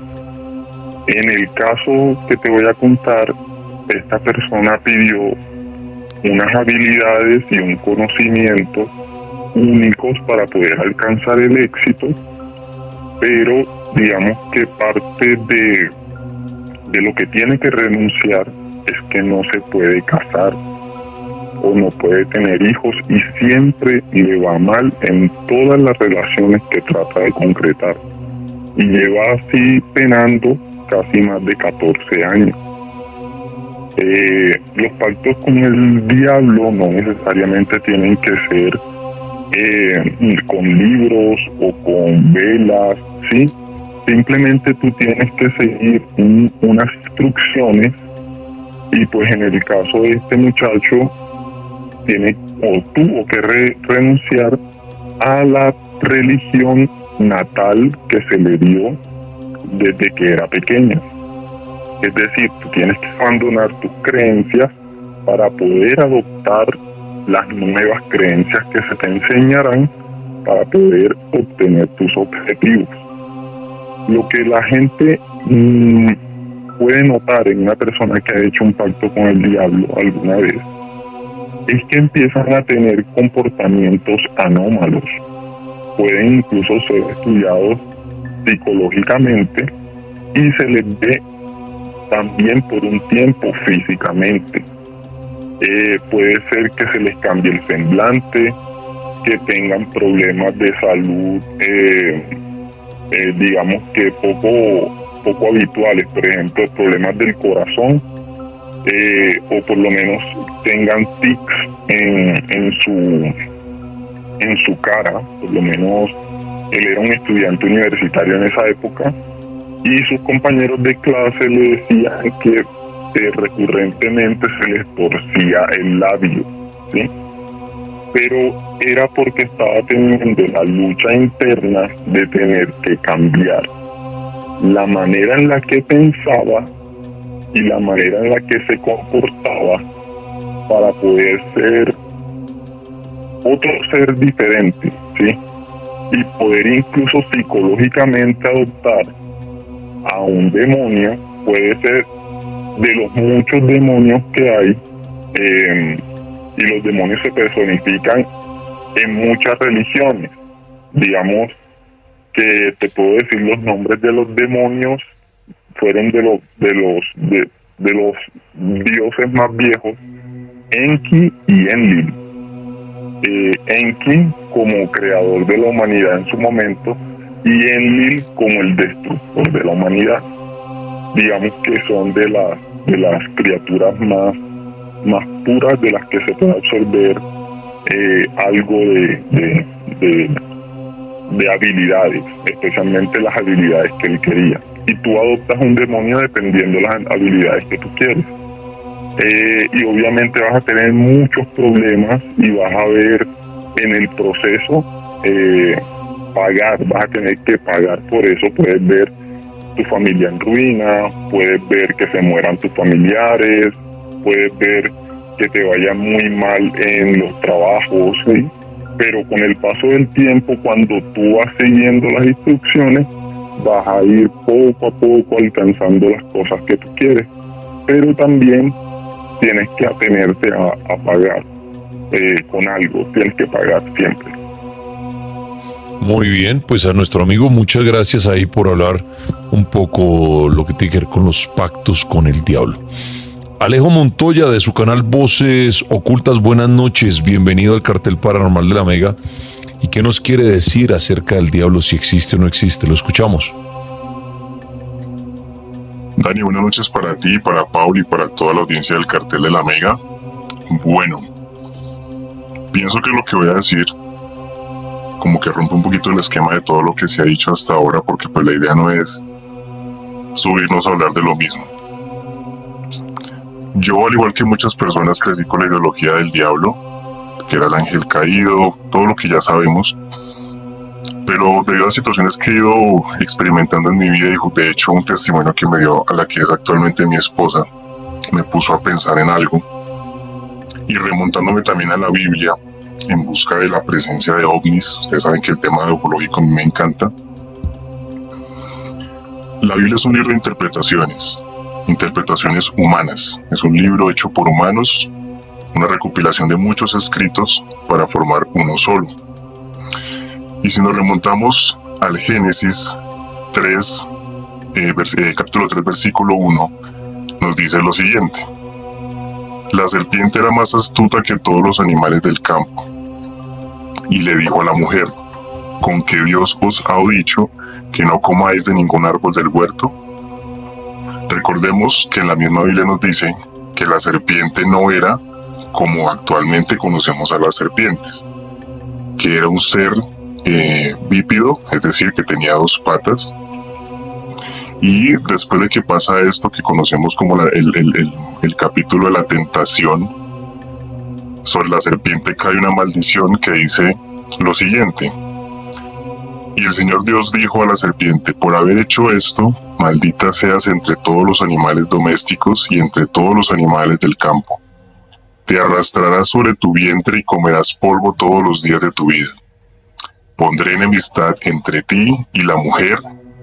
en el caso que te voy a contar, esta persona pidió unas habilidades y un conocimiento únicos para poder alcanzar el éxito, pero digamos que parte de lo que tiene que renunciar es que no se puede casar o no puede tener hijos y siempre le va mal en todas las relaciones que trata de concretar. Y lleva así penando casi más de 14 años. Los pactos con el diablo no necesariamente tienen que ser con libros o con velas, ¿sí? Simplemente tú tienes que seguir unas instrucciones y pues en el caso de este muchacho tuvo que renunciar a la religión natal que se le dio desde que era pequeña. Es decir, tú tienes que abandonar tus creencias para poder adoptar las nuevas creencias que se te enseñarán para poder obtener tus objetivos. Lo que la gente puede notar en una persona que ha hecho un pacto con el diablo alguna vez es que empiezan a tener comportamientos anómalos. Pueden incluso ser estudiados psicológicamente y se les ve también por un tiempo físicamente. Puede ser que se les cambie el semblante, que tengan problemas de salud, digamos que poco habituales, por ejemplo, problemas del corazón, o por lo menos tengan tics en su cara. Por lo menos él era un estudiante universitario en esa época y sus compañeros de clase le decían que recurrentemente se les torcía el labio, ¿sí? Pero era porque estaba teniendo la lucha interna de tener que cambiar la manera en la que pensaba y la manera en la que se comportaba para poder ser otro ser diferente, ¿sí? Y poder incluso psicológicamente adoptar a un demonio. Puede ser de los muchos demonios que hay, y los demonios se personifican en muchas religiones. Digamos que te puedo decir los nombres de los demonios fueron de los dioses más viejos, Enki y Enlil. Enki como creador de la humanidad en su momento y Enlil como el destructor de la humanidad. Digamos que son de las criaturas más puras de las que se puede absorber algo de habilidades, especialmente las habilidades que él quería. Y tú adoptas un demonio dependiendo de las habilidades que tú quieres. Y obviamente vas a tener muchos problemas y vas a ver en el proceso vas a tener que pagar por eso. Puedes ver tu familia en ruina, puedes ver que se mueran tus familiares, puedes ver que te vaya muy mal en los trabajos, ¿sí? Pero con el paso del tiempo, cuando tú vas siguiendo las instrucciones, vas a ir poco a poco alcanzando las cosas que tú quieres. Pero también tienes que atenerte a pagar con algo, tienes que pagar siempre. Muy bien, pues a nuestro amigo muchas gracias ahí por hablar un poco lo que tiene que ver con los pactos con el diablo. Alejo Montoya de su canal Voces Ocultas, buenas noches, bienvenido al Cartel Paranormal de la Mega. ¿Y qué nos quiere decir acerca del diablo, si existe o no existe? Lo escuchamos. Dani, buenas noches para ti, para Paul y para toda la audiencia del Cartel de la Mega. Bueno, pienso que lo que voy a decir como que rompe un poquito el esquema de todo lo que se ha dicho hasta ahora, porque pues la idea no es subirnos a hablar de lo mismo. Yo, al igual que muchas personas, crecí con la ideología del diablo, que era el ángel caído, todo lo que ya sabemos, pero debido a situaciones que he ido experimentando en mi vida, y de hecho un testimonio que me dio a la que es actualmente mi esposa, me puso a pensar en algo, y remontándome también a la Biblia, en busca de la presencia de ovnis. Ustedes saben que el tema ufológico me encanta. La Biblia es un libro de interpretaciones humanas. Es un libro hecho por humanos, una recopilación de muchos escritos para formar uno solo. Y si nos remontamos al Génesis 3, capítulo 3, versículo 1, nos dice lo siguiente: La serpiente era más astuta que todos los animales del campo, y le dijo a la mujer: ¿con qué Dios os ha dicho que no comáis de ningún árbol del huerto? Recordemos que en la misma Biblia nos dice que la serpiente no era como actualmente conocemos a las serpientes, que era un ser bípedo, es decir, que tenía 2 patas. Y después de que pasa esto que conocemos como el capítulo de la tentación, sobre la serpiente cae una maldición que dice lo siguiente: y el Señor Dios dijo a la serpiente: por haber hecho esto, maldita seas entre todos los animales domésticos y entre todos los animales del campo. Te arrastrarás sobre tu vientre y comerás polvo todos los días de tu vida. Pondré enemistad entre ti y la mujer,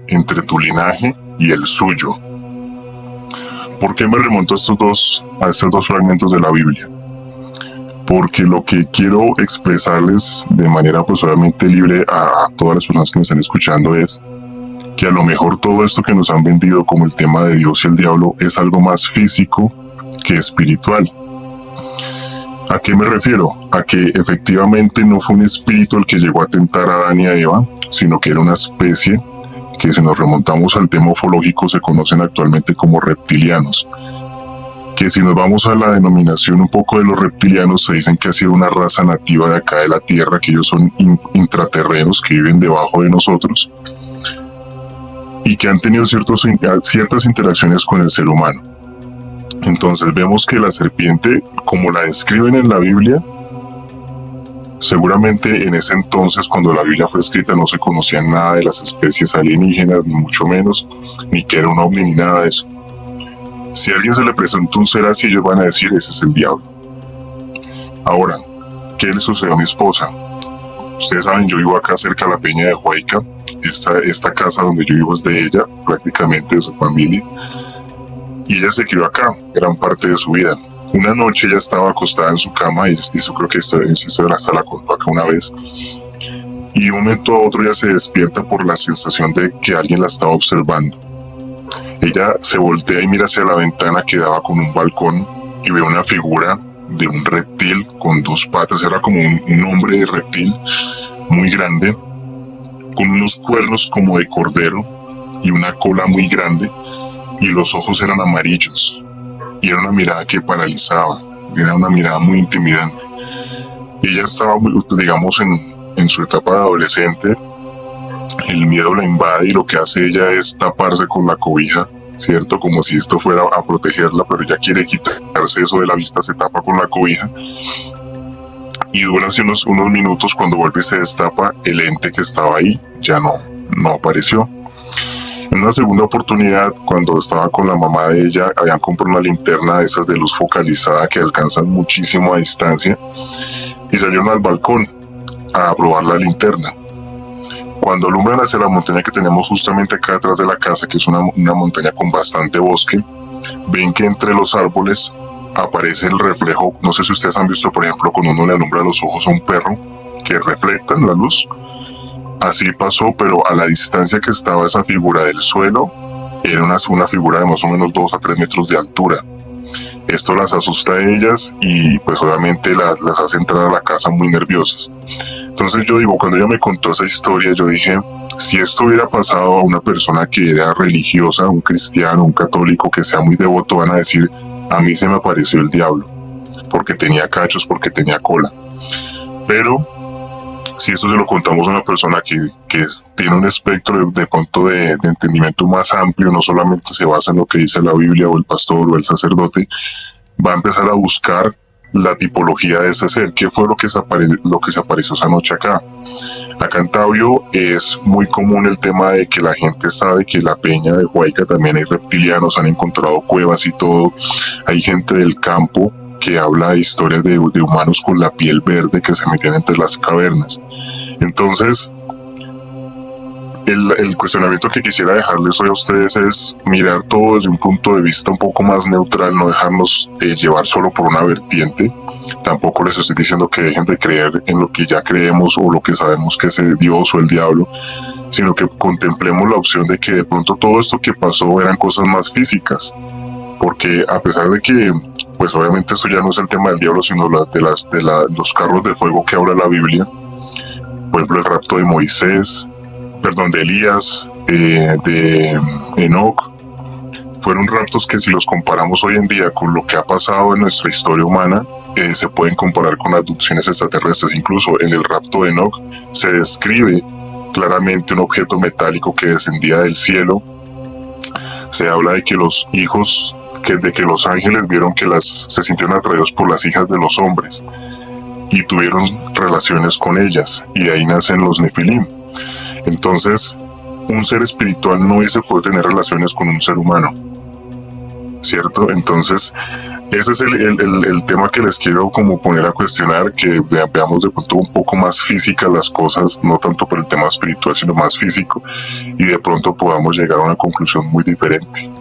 entre tu linaje y el suyo. ¿Por qué me remonto a estos dos fragmentos de la Biblia? Porque lo que quiero expresarles de manera pues obviamente libre a todas las personas que me están escuchando es que a lo mejor todo esto que nos han vendido como el tema de Dios y el diablo es algo más físico que espiritual. ¿A qué me refiero? A que efectivamente no fue un espíritu el que llegó a tentar a Adán y a Eva, sino que era una especie que, si nos remontamos al tema ufológico, se conocen actualmente como reptilianos. Que si nos vamos a la denominación un poco de los reptilianos, se dicen que ha sido una raza nativa de acá de la Tierra, que ellos son intraterrenos que viven debajo de nosotros y que han tenido ciertas interacciones con el ser humano. Entonces vemos que la serpiente, como la describen en la Biblia, seguramente en ese entonces, cuando la Biblia fue escrita, no se conocía nada de las especies alienígenas, ni mucho menos, ni que era un ovni, ni nada de eso. Si a alguien se le presenta un ser así, ellos van a decir: ese es el diablo. Ahora, ¿qué le sucedió a mi esposa? Ustedes saben, yo vivo acá cerca de la Peña de Huayca. Esta casa donde yo vivo es de ella, prácticamente de su familia. Y ella se crió acá, gran parte de su vida. Una noche ella estaba acostada en su cama, y eso creo que hasta la contó acá una vez. Y de un momento a otro ella se despierta por la sensación de que alguien la estaba observando. Ella se voltea y mira hacia la ventana que daba con un balcón y ve una figura de un reptil con 2 patas, era como un hombre de reptil muy grande, con unos cuernos como de cordero y una cola muy grande, y los ojos eran amarillos, y era una mirada que paralizaba, era una mirada muy intimidante. Ella estaba, digamos, en su etapa de adolescente. El miedo la invade y lo que hace ella es taparse con la cobija, ¿cierto? Como si esto fuera a protegerla, pero ella quiere quitarse eso de la vista, se tapa con la cobija y dura así unos minutos. Cuando vuelve y se destapa, el ente que estaba ahí ya no apareció. En una segunda oportunidad, cuando estaba con la mamá de ella, habían comprado una linterna de esas de luz focalizada que alcanzan muchísimo a distancia, y salieron al balcón a probar la linterna. Cuando alumbran hacia la montaña que tenemos justamente acá detrás de la casa, que es una montaña con bastante bosque, ven que entre los árboles aparece el reflejo. No sé si ustedes han visto, por ejemplo, cuando uno le alumbra los ojos a un perro, que reflectan la luz. Así pasó, pero a la distancia que estaba esa figura del suelo, era una figura de más o menos 2 a 3 metros de altura. Esto las asusta a ellas y pues obviamente las hace entrar a la casa muy nerviosas. Entonces yo digo, cuando ella me contó esa historia, yo dije, si esto hubiera pasado a una persona que era religiosa, un cristiano, un católico que sea muy devoto, van a decir: a mí se me apareció el diablo, porque tenía cachos, porque tenía cola. Pero si esto se lo contamos a una persona que tiene un espectro de pronto de entendimiento más amplio, no solamente se basa en lo que dice la Biblia o el pastor o el sacerdote, va a empezar a buscar la tipología de ese ser. ¿Qué fue lo que se apareció esa noche acá? Acá en Tabio es muy común el tema de que la gente sabe que en la Peña de Huayca también hay reptilianos, han encontrado cuevas y todo. Hay gente del campo que habla de historias de humanos con la piel verde que se metían entre las cavernas. Entonces, el cuestionamiento que quisiera dejarles hoy a ustedes es mirar todo desde un punto de vista un poco más neutral, no dejarnos llevar solo por una vertiente. Tampoco les estoy diciendo que dejen de creer en lo que ya creemos o lo que sabemos que es Dios o el diablo, sino que contemplemos la opción de que de pronto todo esto que pasó eran cosas más físicas, porque a pesar de que pues obviamente eso ya no es el tema del diablo, sino los carros de fuego que habla la Biblia. Por ejemplo, el rapto de Moisés, perdón, de Elías, de Enoc. Fueron raptos que, si los comparamos hoy en día con lo que ha pasado en nuestra historia humana, se pueden comparar con abducciones extraterrestres. Incluso en el rapto de Enoc se describe claramente un objeto metálico que descendía del cielo. Se habla de que los hijos, de que los ángeles vieron que se sintieron atraídos por las hijas de los hombres y tuvieron relaciones con ellas, y de ahí nacen los Nefilim. Entonces, un ser espiritual no hubiese podido tener relaciones con un ser humano, ¿cierto? Entonces, ese es el tema que les quiero como poner a cuestionar, que veamos de pronto un poco más físicas las cosas, no tanto por el tema espiritual, sino más físico, y de pronto podamos llegar a una conclusión muy diferente.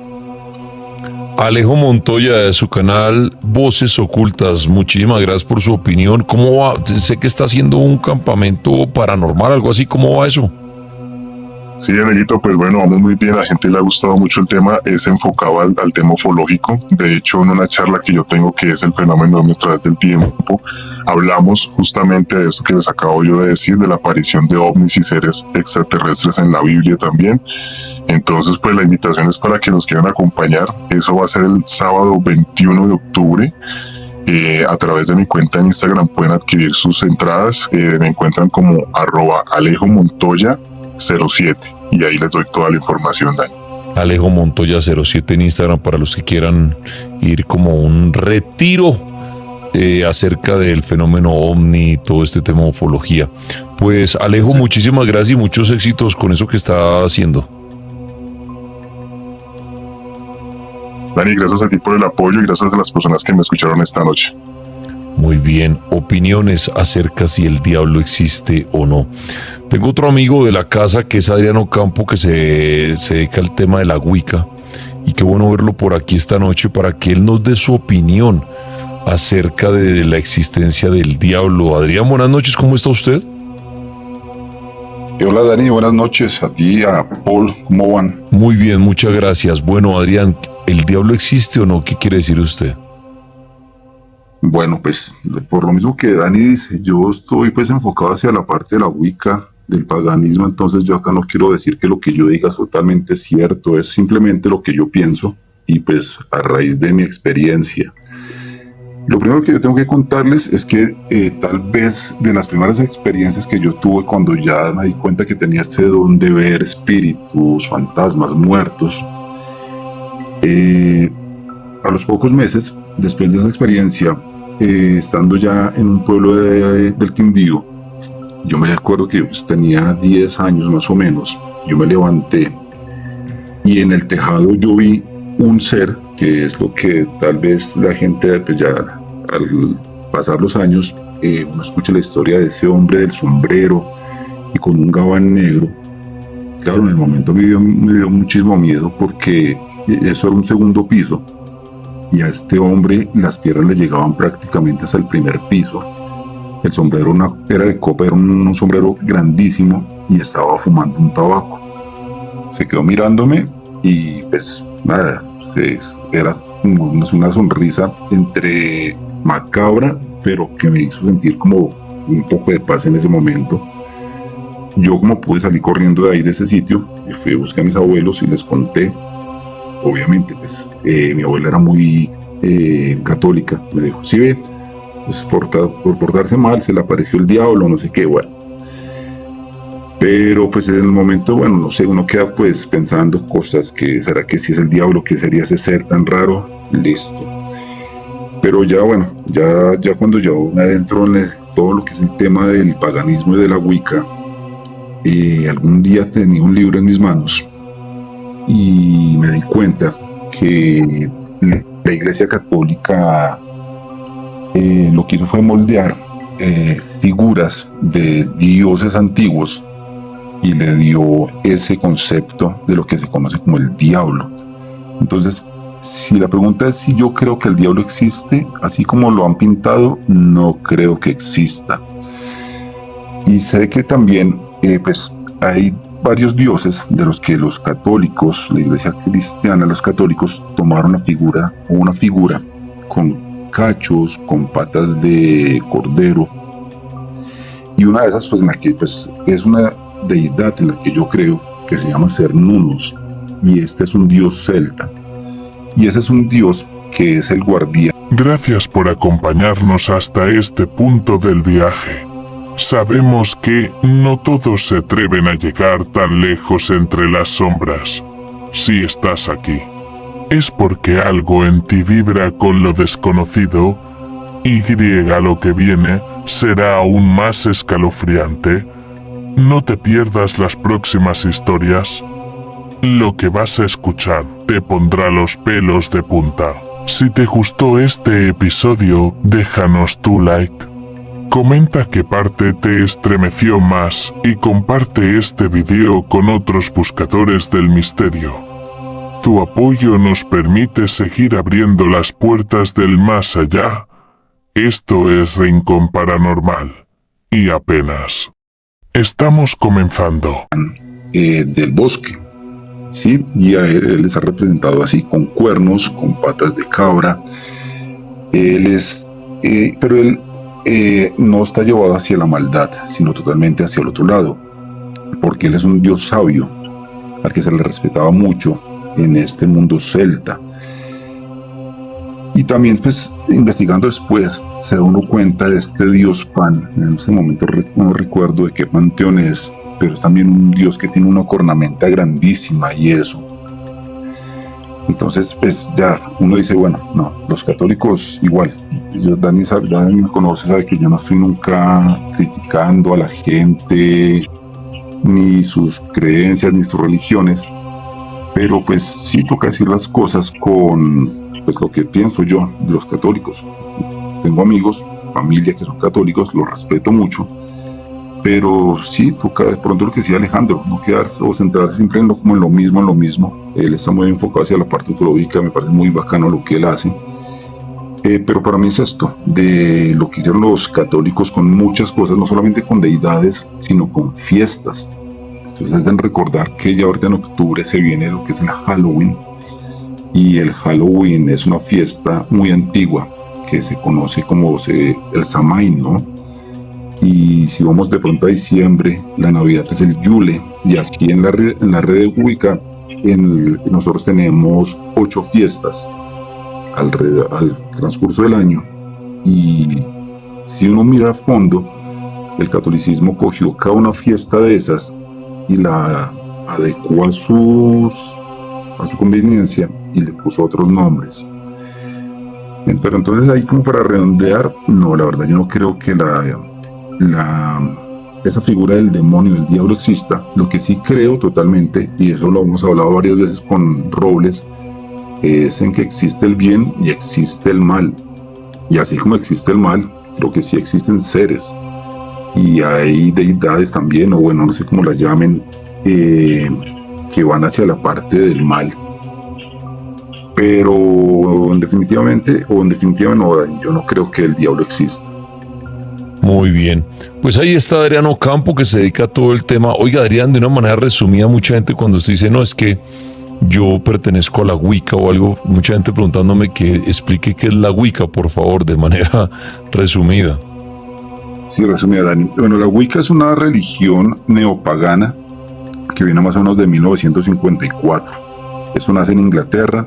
Alejo Montoya, de su canal Voces Ocultas, muchísimas gracias por su opinión. ¿Cómo va? Sé que está haciendo un campamento paranormal, algo así. ¿Cómo va eso? Sí, Danielito, pues bueno, vamos muy bien, a la gente le ha gustado mucho el tema, es enfocado al tema ufológico. De hecho, en una charla que yo tengo, que es el fenómeno a través del tiempo, hablamos justamente de eso que les acabo yo de decir, de la aparición de ovnis y seres extraterrestres en la Biblia también. Entonces, pues la invitación es para que nos quieran acompañar. Eso va a ser el sábado 21 de octubre. A través de mi cuenta en Instagram pueden adquirir sus entradas. Me encuentran como @AlejoMontoya07, y ahí les doy toda la información, Dani. Alejo Montoya 07 en Instagram, para los que quieran ir como un retiro acerca del fenómeno ovni, todo este tema de ufología. Pues Alejo, sí, muchísimas gracias y muchos éxitos con eso que está haciendo. Dani, gracias a ti por el apoyo y gracias a las personas que me escucharon esta noche. Muy bien, opiniones acerca si el diablo existe o no. Tengo otro amigo de la casa que es Adriano Campo, que se dedica al tema de la Wicca, y qué bueno verlo por aquí esta noche para que él nos dé su opinión acerca de la existencia del diablo. Adrián, buenas noches, ¿cómo está usted? Hola Dani, buenas noches a ti, a Paul, ¿cómo van? Muy bien, muchas gracias. Bueno, Adrián, ¿el diablo existe o no? ¿Qué quiere decir usted? Bueno, pues por lo mismo que Dani dice, yo estoy pues enfocado hacia la parte de la Wicca, del paganismo. Entonces yo acá no quiero decir que lo que yo diga es totalmente cierto, es simplemente lo que yo pienso y pues a raíz de mi experiencia. Lo primero que yo tengo que contarles es que tal vez de las primeras experiencias que yo tuve cuando ya me di cuenta que tenía este don de ver espíritus, fantasmas, muertos, a los pocos meses después de esa experiencia, estando ya en un pueblo del Quindío, yo me acuerdo que pues, tenía 10 años más o menos, yo me levanté y en el tejado yo vi un ser, que es lo que tal vez la gente pues ya al pasar los años uno escucha la historia de ese hombre del sombrero y con un gabán negro. Claro, en el momento me dio muchísimo miedo porque eso era un segundo piso y a este hombre las piernas le llegaban prácticamente hasta el primer piso. El sombrero era de copa, era un sombrero grandísimo y estaba fumando un tabaco. Se quedó mirándome y pues nada, era una sonrisa entre macabra, pero que me hizo sentir como un poco de paz en ese momento. Yo como pude salir corriendo de ahí, de ese sitio, fui a buscar a mis abuelos y les conté. Obviamente pues mi abuela era muy católica, me dijo, sí ve, pues por portarse mal se le apareció el diablo, no sé qué, bueno. Pero pues en el momento, bueno, no sé, uno queda pues pensando cosas que, ¿será que si es el diablo? ¿Qué sería ese ser tan raro? Listo. Pero ya bueno, ya cuando yo me adentro en todo lo que es el tema del paganismo y de la Wicca, algún día tenía un libro en mis manos y me di cuenta que la Iglesia Católica lo que hizo fue moldear figuras de dioses antiguos y le dio ese concepto de lo que se conoce como el diablo. Entonces, si la pregunta es si yo creo que el diablo existe, así como lo han pintado, no creo que exista. Y sé que también pues hay varios dioses de los que los católicos, la iglesia cristiana, los católicos tomaron una figura con cachos, con patas de cordero. Y una de esas, pues en la que pues, es una deidad en la que yo creo, que se llama Cernunnos, y este es un dios celta. Y ese es un dios que es el guardián. Gracias por acompañarnos hasta este punto del viaje. Sabemos que no todos se atreven a llegar tan lejos entre las sombras. Si estás aquí, es porque algo en ti vibra con lo desconocido, y lo que viene será aún más escalofriante. No te pierdas las próximas historias. Lo que vas a escuchar te pondrá los pelos de punta. Si te gustó este episodio, déjanos tu like. Comenta qué parte te estremeció más y comparte este video con otros buscadores del misterio. Tu apoyo nos permite seguir abriendo las puertas del más allá. Esto es Rincón Paranormal. Y apenas estamos comenzando. Del bosque, ¿sí? Y a él les ha representado así, con cuernos, con patas de cabra. Pero él no está llevado hacia la maldad, sino totalmente hacia el otro lado, porque él es un dios sabio, al que se le respetaba mucho en este mundo celta. Y también, pues, investigando después, se da uno cuenta de este dios Pan. En este momento no recuerdo de qué panteón es, pero es también un dios que tiene una cornamenta grandísima y eso. Entonces, pues ya uno dice, bueno, no, los católicos igual. Dani me conoce, sabe que yo no estoy nunca criticando a la gente, ni sus creencias, ni sus religiones, pero pues sí toca decir las cosas con pues lo que pienso yo de los católicos. Tengo amigos, familia que son católicos, los respeto mucho, pero sí toca de pronto lo que decía Alejandro, no quedarse o centrarse siempre en lo mismo. Él está muy enfocado hacia la parte teológica, me parece muy bacano lo que él hace. Pero para mí es esto, de lo que hicieron los católicos con muchas cosas, no solamente con deidades, sino con fiestas. Ustedes deben recordar que ya ahorita en octubre se viene lo que es el Halloween, y el Halloween es una fiesta muy antigua, que se conoce como el Samhain, ¿no? Y si vamos de pronto a diciembre, la Navidad es el Yule, y aquí en la red de Wicca, nosotros tenemos 8 fiestas al transcurso del año. Y si uno mira a fondo, el catolicismo cogió cada una fiesta de esas y la adecuó a su conveniencia y le puso otros nombres. Pero entonces ahí, como para redondear, no, la verdad yo no creo que esa figura del demonio, del diablo exista. Lo que sí creo totalmente, y eso lo hemos hablado varias veces con Robles, es en que existe el bien y existe el mal. Y así como existe el mal, creo que sí existen seres, y hay deidades también, o bueno, no sé cómo las llamen, que van hacia la parte del mal. Pero en definitiva no, yo no creo que el diablo exista. Muy bien, pues ahí está Adrián Ocampo, que se dedica a todo el tema. Oiga, Adrián, de una manera resumida, mucha gente cuando usted dice, no, es que yo pertenezco a la Wicca o algo, mucha gente preguntándome que explique qué es la Wicca, por favor, de manera resumida. Sí, resumida, Dani. Bueno, la Wicca es una religión neopagana que viene más o menos de 1954. Eso nace en Inglaterra.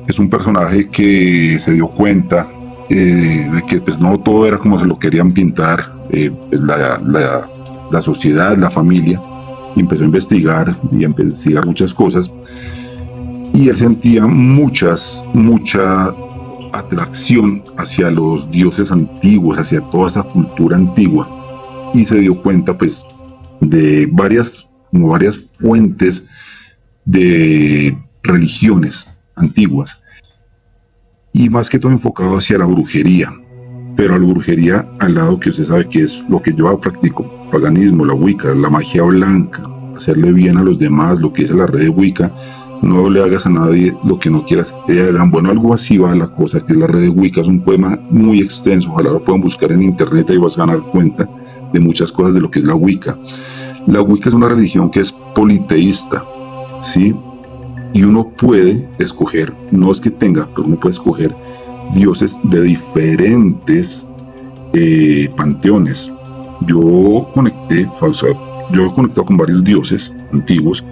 Es un personaje que se dio cuenta de que pues no todo era como se lo querían pintar, pues, la sociedad, la familia, y empezó a investigar muchas cosas, y él sentía mucha atracción hacia los dioses antiguos, hacia toda esa cultura antigua, y se dio cuenta pues de varias fuentes de religiones antiguas, y más que todo enfocado hacia la brujería, pero a la brujería al lado que usted sabe que es lo que yo practico, paganismo, la Wicca, la magia blanca, hacerle bien a los demás, lo que es la red de Wicca, no le hagas a nadie lo que no quieras que te hagan. Bueno, algo así va la cosa, que es la red de Wicca. Es un poema muy extenso, ojalá lo puedan buscar en internet y vas a dar cuenta de muchas cosas de lo que es la Wicca. La Wicca es una religión que es politeísta, ¿sí? Y uno puede escoger, no es que tenga, pero uno puede escoger dioses de diferentes panteones. Yo he conectado con varios dioses antiguos,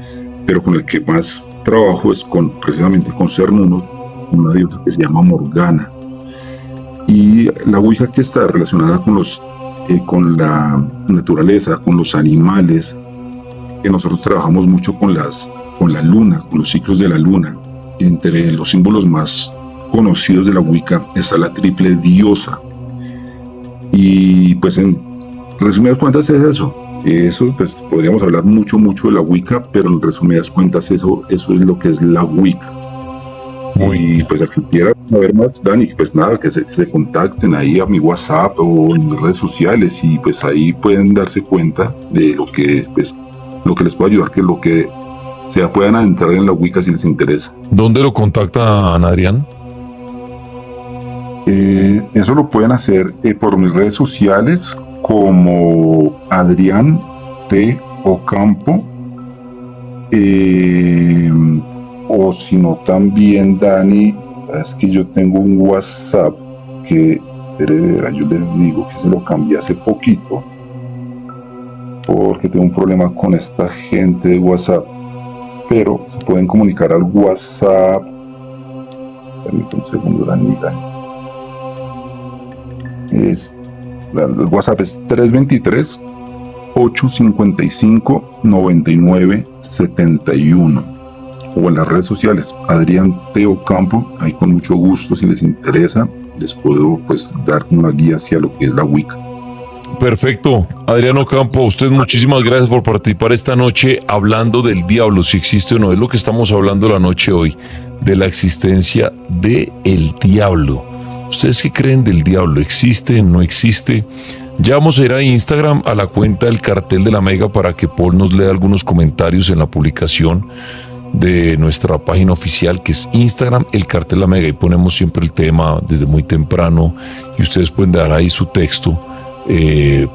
pero con el que más trabajo es precisamente con Cernunnos, una diosa que se llama Morgana. Y la Wicca, que está relacionada con la naturaleza, con los animales, que nosotros trabajamos mucho con la luna, con los ciclos de la luna. Entre los símbolos más conocidos de la Wicca está la triple diosa. Y pues en resumidas cuentas es eso. Eso pues podríamos hablar mucho de la Wicca, pero en resumidas cuentas eso es lo que es la Wicca. Y pues al que quiera saber más, Dani, pues nada, que se contacten ahí a mi WhatsApp o en mis redes sociales, y pues ahí pueden darse cuenta de lo que les puede ayudar, que lo que sea puedan adentrar en la Wicca si les interesa. ¿Dónde lo contactan, Adrián? Eso lo pueden hacer por mis redes sociales como Adrián T. Ocampo, o si no también, Dani, es que yo tengo un WhatsApp que, yo les digo que se lo cambié hace poquito porque tengo un problema con esta gente de WhatsApp, pero se pueden comunicar al WhatsApp. Permítame un segundo, Dani. El WhatsApp es 323-855-9971, o en las redes sociales Adrián Teo Campo. Ahí con mucho gusto, si les interesa, les puedo pues dar una guía hacia lo que es la Wicca. Perfecto, Adrián Ocampo, a usted muchísimas gracias por participar esta noche hablando del diablo, si existe o no. Es lo que estamos hablando la noche hoy, de la existencia del diablo. ¿Ustedes qué creen del diablo? ¿Existe? ¿No existe? Ya vamos a ir a Instagram, a la cuenta del Cartel de la Mega, para que Paul nos lea algunos comentarios en la publicación de nuestra página oficial, que es Instagram, el Cartel de la Mega, y ponemos siempre el tema desde muy temprano, y ustedes pueden dar ahí su texto.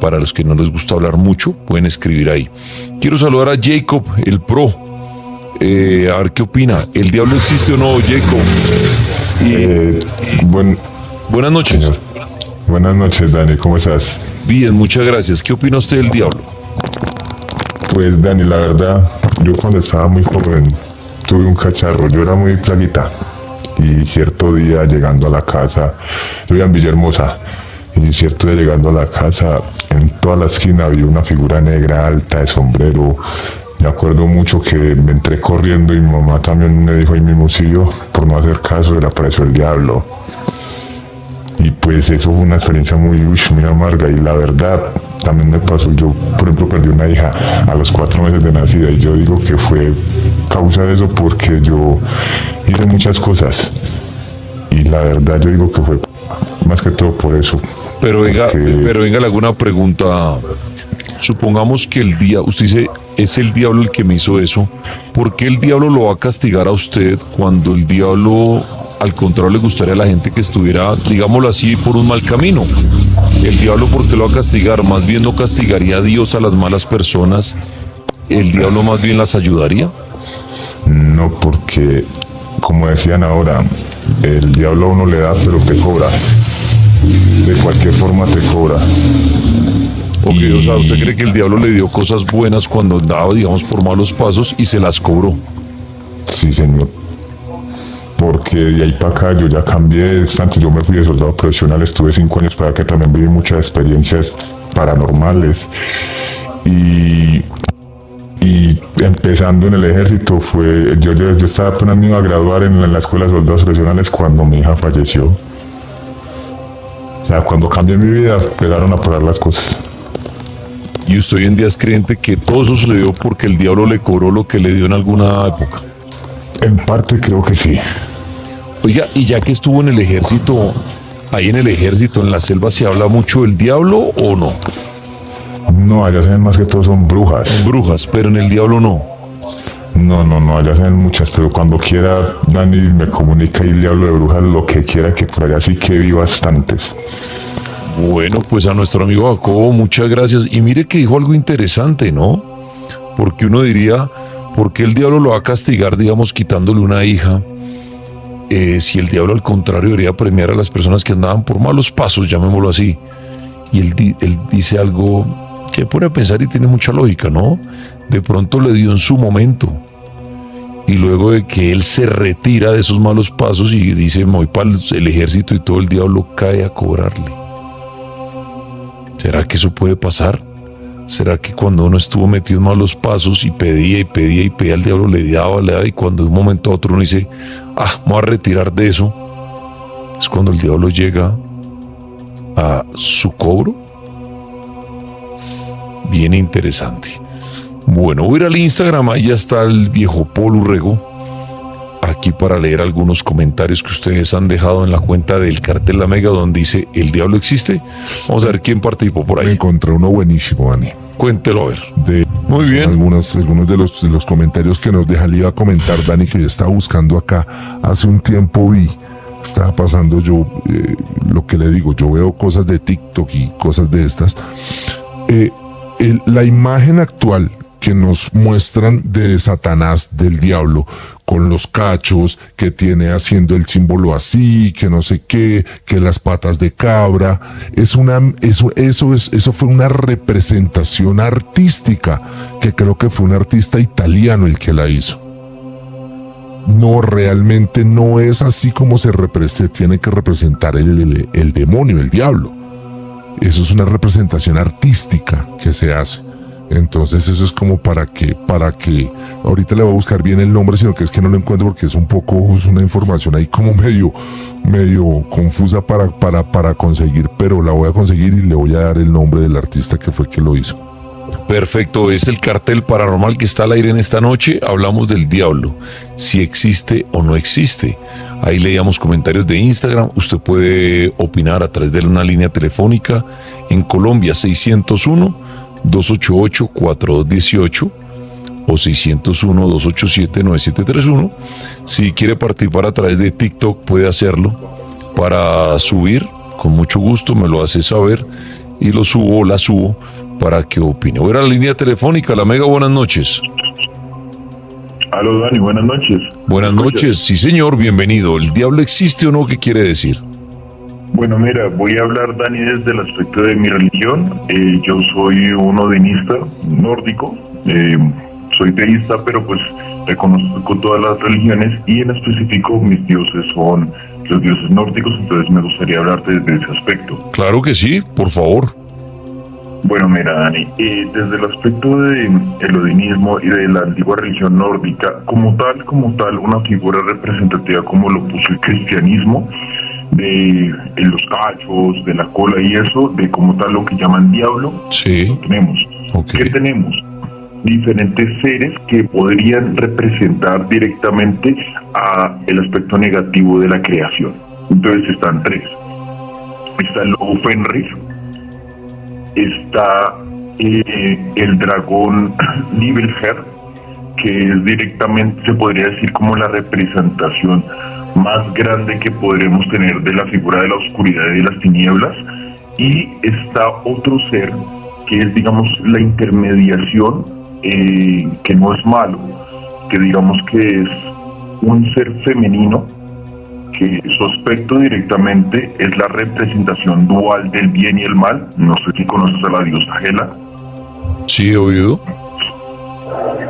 Para los que no les gusta hablar mucho, pueden escribir ahí. Quiero saludar a Jacob, el pro. A ver qué opina. ¿El diablo existe o no, Jacob? Buenas noches. Señor. Buenas noches, Dani, ¿cómo estás? Bien, muchas gracias. ¿Qué opina usted del diablo? Pues, Dani, la verdad, yo cuando estaba muy joven tuve un cacharro. Yo era muy plaguita, y cierto día llegando a la casa, yo vivía en Villahermosa, y cierto día llegando a la casa, en toda la esquina había una figura negra alta de sombrero. Me acuerdo mucho que me entré corriendo y mi mamá también me dijo ahí mismo, sí, yo, por no hacer caso, le apareció el diablo. Y pues eso fue una experiencia muy amarga, y la verdad también me pasó. Yo, por ejemplo, perdí una hija a los 4 meses de nacida, y yo digo que fue causa de eso porque yo hice muchas cosas, y la verdad yo digo que fue más que todo por eso. Pero venga, le hago una pregunta. Supongamos que usted dice, es el diablo el que me hizo eso. ¿Por qué el diablo lo va a castigar a usted cuando el diablo, al contrario, le gustaría a la gente que estuviera, digámoslo así, por un mal camino? El diablo, ¿por qué lo va a castigar? Más bien no castigaría a Dios a las malas personas. ¿El diablo más bien las ayudaría? No, porque, como decían ahora, el diablo a uno le da, pero te cobra. De cualquier forma te cobra. Ok, o sea, ¿usted cree que el diablo le dio cosas buenas cuando andaba, digamos, por malos pasos y se las cobró? Sí, señor. Porque de ahí para acá yo ya cambié bastante. Yo me fui de soldado profesional, estuve 5 años para que también viví muchas experiencias paranormales. Y empezando en el ejército yo estaba apenas me iba a graduar en la escuela de soldados profesionales cuando mi hija falleció. O sea, cuando cambié mi vida, empezaron a parar las cosas. ¿Y usted hoy en día es creyente que todo eso sucedió porque el diablo le cobró lo que le dio en alguna época? En parte creo que sí. Oiga, y ya que estuvo en el ejército, ahí en el ejército, en la selva, ¿se habla mucho del diablo o no? No, allá saben más que todo son brujas. Brujas, pero en el diablo no. No, allá saben muchas, pero cuando quiera Dani me comunica y le hablo de brujas, lo que quiera, que por allá sí que vi bastantes. Bueno, pues a nuestro amigo Jacobo, muchas gracias. Y mire que dijo algo interesante, ¿no? Porque uno diría, ¿por qué el diablo lo va a castigar, digamos, quitándole una hija? si el diablo al contrario debería premiar a las personas que andaban por malos pasos, llamémoslo así. Y él dice algo que pone a pensar y tiene mucha lógica, ¿no? De pronto le dio en su momento, y luego de que él se retira de esos malos pasos y dice, me voy para el ejército, y todo, el diablo cae a cobrarle. ¿Será que eso puede pasar? ¿Será que cuando uno estuvo metido en malos pasos y pedía y pedía y pedía, el diablo le daba, y cuando de un momento a otro uno dice, me voy a retirar de eso, es cuando el diablo llega a su cobro? Bien interesante. Bueno, voy a ir al Instagram, ahí ya está el viejo Paul Urrego, aquí para leer algunos comentarios que ustedes han dejado en la cuenta del Cartel La Mega, donde dice, ¿el diablo existe? Vamos a ver quién participó por ahí. Me encontré uno buenísimo, Dani. Cuéntelo a ver. Muy bien. Algunos de los comentarios que nos deja. Le iba a comentar, Dani, que yo estaba buscando acá. Hace un tiempo estaba pasando yo, lo que le digo, yo veo cosas de TikTok y cosas de estas. La imagen actual que nos muestran de Satanás, del diablo, con los cachos, que tiene haciendo el símbolo así, que no sé qué, que las patas de cabra, eso fue una representación artística, que creo que fue un artista italiano el que la hizo. No, realmente no es así como se tiene que representar el demonio, el diablo. Eso es una representación artística que se hace. Entonces eso es como para que, ahorita le voy a buscar bien el nombre, sino que es que no lo encuentro porque es una información ahí como medio confusa para conseguir, pero la voy a conseguir y le voy a dar el nombre del artista que fue que lo hizo. Perfecto, es el Cartel Paranormal que está al aire en esta noche. Hablamos del diablo, si existe o no existe. Ahí leíamos comentarios de Instagram. Usted puede opinar a través de una línea telefónica en Colombia, 601-288-4218 o 601-287-9731. Si quiere participar a través de TikTok, puede hacerlo para subir. Con mucho gusto me lo hace saber y lo subo o la subo para que opine. Voy a ir a la línea telefónica. La Mega, buenas noches. Aló, Dani, buenas noches. Buenas noches, sí señor, bienvenido. ¿El diablo existe o no? ¿Qué quiere decir? Bueno, mira, voy a hablar, Dani, desde el aspecto de mi religión. Yo soy un odinista nórdico, soy teísta, pero pues reconozco todas las religiones y en específico mis dioses son los dioses nórdicos, entonces me gustaría hablarte desde ese aspecto. Claro que sí, por favor. Bueno, mira, Dani, desde el aspecto del odinismo y de la antigua religión nórdica, como tal, una figura representativa como lo puso el cristianismo, de los cachos, de la cola y eso, de como tal lo que llaman diablo, sí. Tenemos. Okay. ¿Qué tenemos? Diferentes seres que podrían representar directamente a el aspecto negativo de la creación. Entonces están tres. Está el lobo Fenrir, está el dragón Nibelheim, que es directamente, se podría decir, como la representación más grande que podremos tener de la figura de la oscuridad y de las tinieblas, y está otro ser que es, digamos, la intermediación, que no es malo, que digamos que es un ser femenino, que su aspecto directamente es la representación dual del bien y el mal. No sé si conoces a la diosa Hela. Sí, he oído.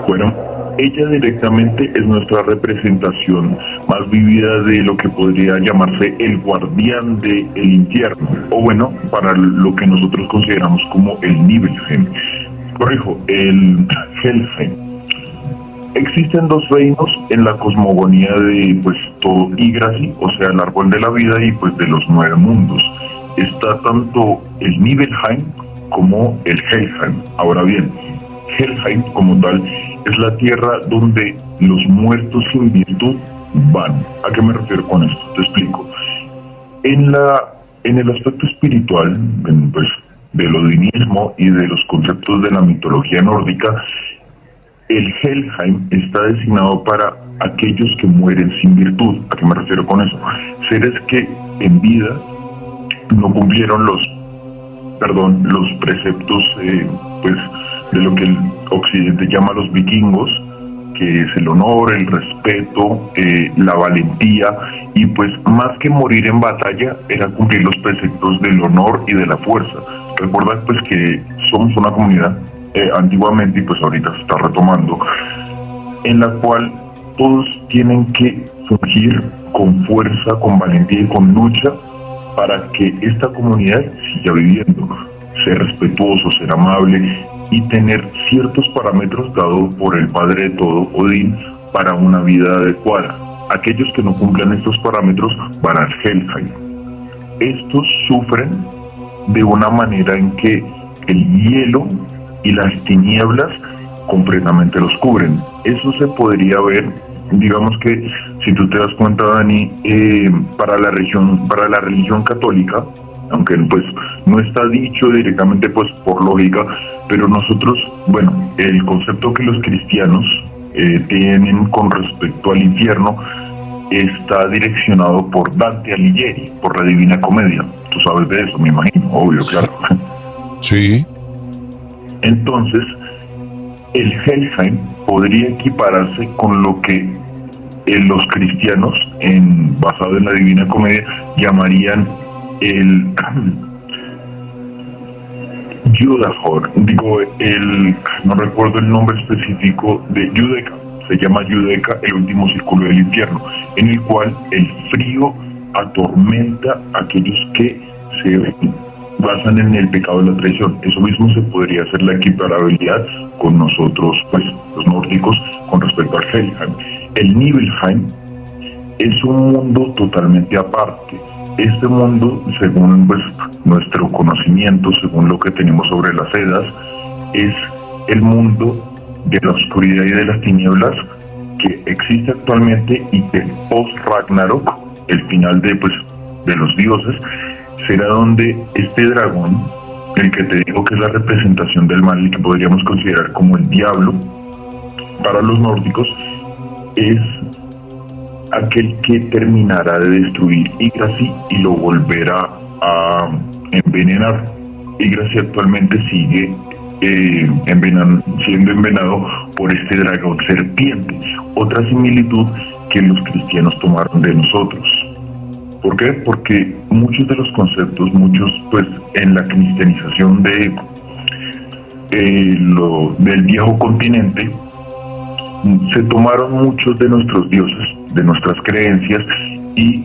Bueno, ella directamente es nuestra representación más vivida de lo que podría llamarse el guardián del infierno, o bueno, para lo que nosotros consideramos como el Nibelheim. Corrijo, el Helheim. Existen dos reinos en la cosmogonía de pues todo Yggdrasil, o sea, el árbol de la vida y pues de los 9 mundos. Está tanto el Nibelheim como el Helheim. Ahora bien, Helheim como tal es la tierra donde los muertos sin virtud van. ¿A qué me refiero con esto? Te explico. En el aspecto espiritual, pues, del odinismo y de los conceptos de la mitología nórdica, el Helheim está designado para aquellos que mueren sin virtud. ¿A qué me refiero con eso? Seres que en vida no cumplieron los preceptos, pues, de lo que el occidente llama los vikingos, que es el honor, el respeto, la valentía, y pues más que morir en batalla era cumplir los preceptos del honor y de la fuerza. Recuerda pues que somos una comunidad antiguamente, y pues ahorita se está retomando, en la cual todos tienen que fungir con fuerza, con valentía y con lucha para que esta comunidad siga viviendo, ser respetuoso, ser amable y tener ciertos parámetros dados por el Padre de todo, Odín, para una vida adecuada. Aquellos que no cumplan estos parámetros van al Helheim. Estos sufren de una manera en que el hielo y las tinieblas completamente los cubren. Eso se podría ver, digamos que si tú te das cuenta, Dani, para la religión católica, aunque pues no está dicho directamente pues por lógica, pero nosotros, bueno, el concepto que los cristianos tienen con respecto al infierno está direccionado por Dante Alighieri, por la Divina Comedia. Tú sabes de eso, me imagino, obvio, claro. Sí. Entonces, el Helheim podría equipararse con lo que los cristianos, basado en la Divina Comedia, llamarían el Judahor, no recuerdo el nombre específico de Judeca, se llama Judeca, el último círculo del infierno, en el cual el frío atormenta a aquellos que se basan en el pecado de la traición. Eso mismo se podría hacer la equiparabilidad con nosotros, pues los nórdicos, con respecto al Helheim. El Nibelheim es un mundo totalmente aparte. Este mundo, según pues nuestro conocimiento, según lo que tenemos sobre las Edas, es el mundo de la oscuridad y de las tinieblas que existe actualmente, y que post-Ragnarok, el final de los dioses, será donde este dragón, el que te digo que es la representación del mal y que podríamos considerar como el diablo para los nórdicos, es aquel que terminará de destruir Yggdrasil y lo volverá a envenenar. Yggdrasil actualmente sigue siendo envenenado por este dragón serpiente. Otra similitud que los cristianos tomaron de nosotros. ¿Por qué? Porque muchos de los conceptos, pues en la cristianización del viejo continente, se tomaron muchos de nuestros dioses, de nuestras creencias, y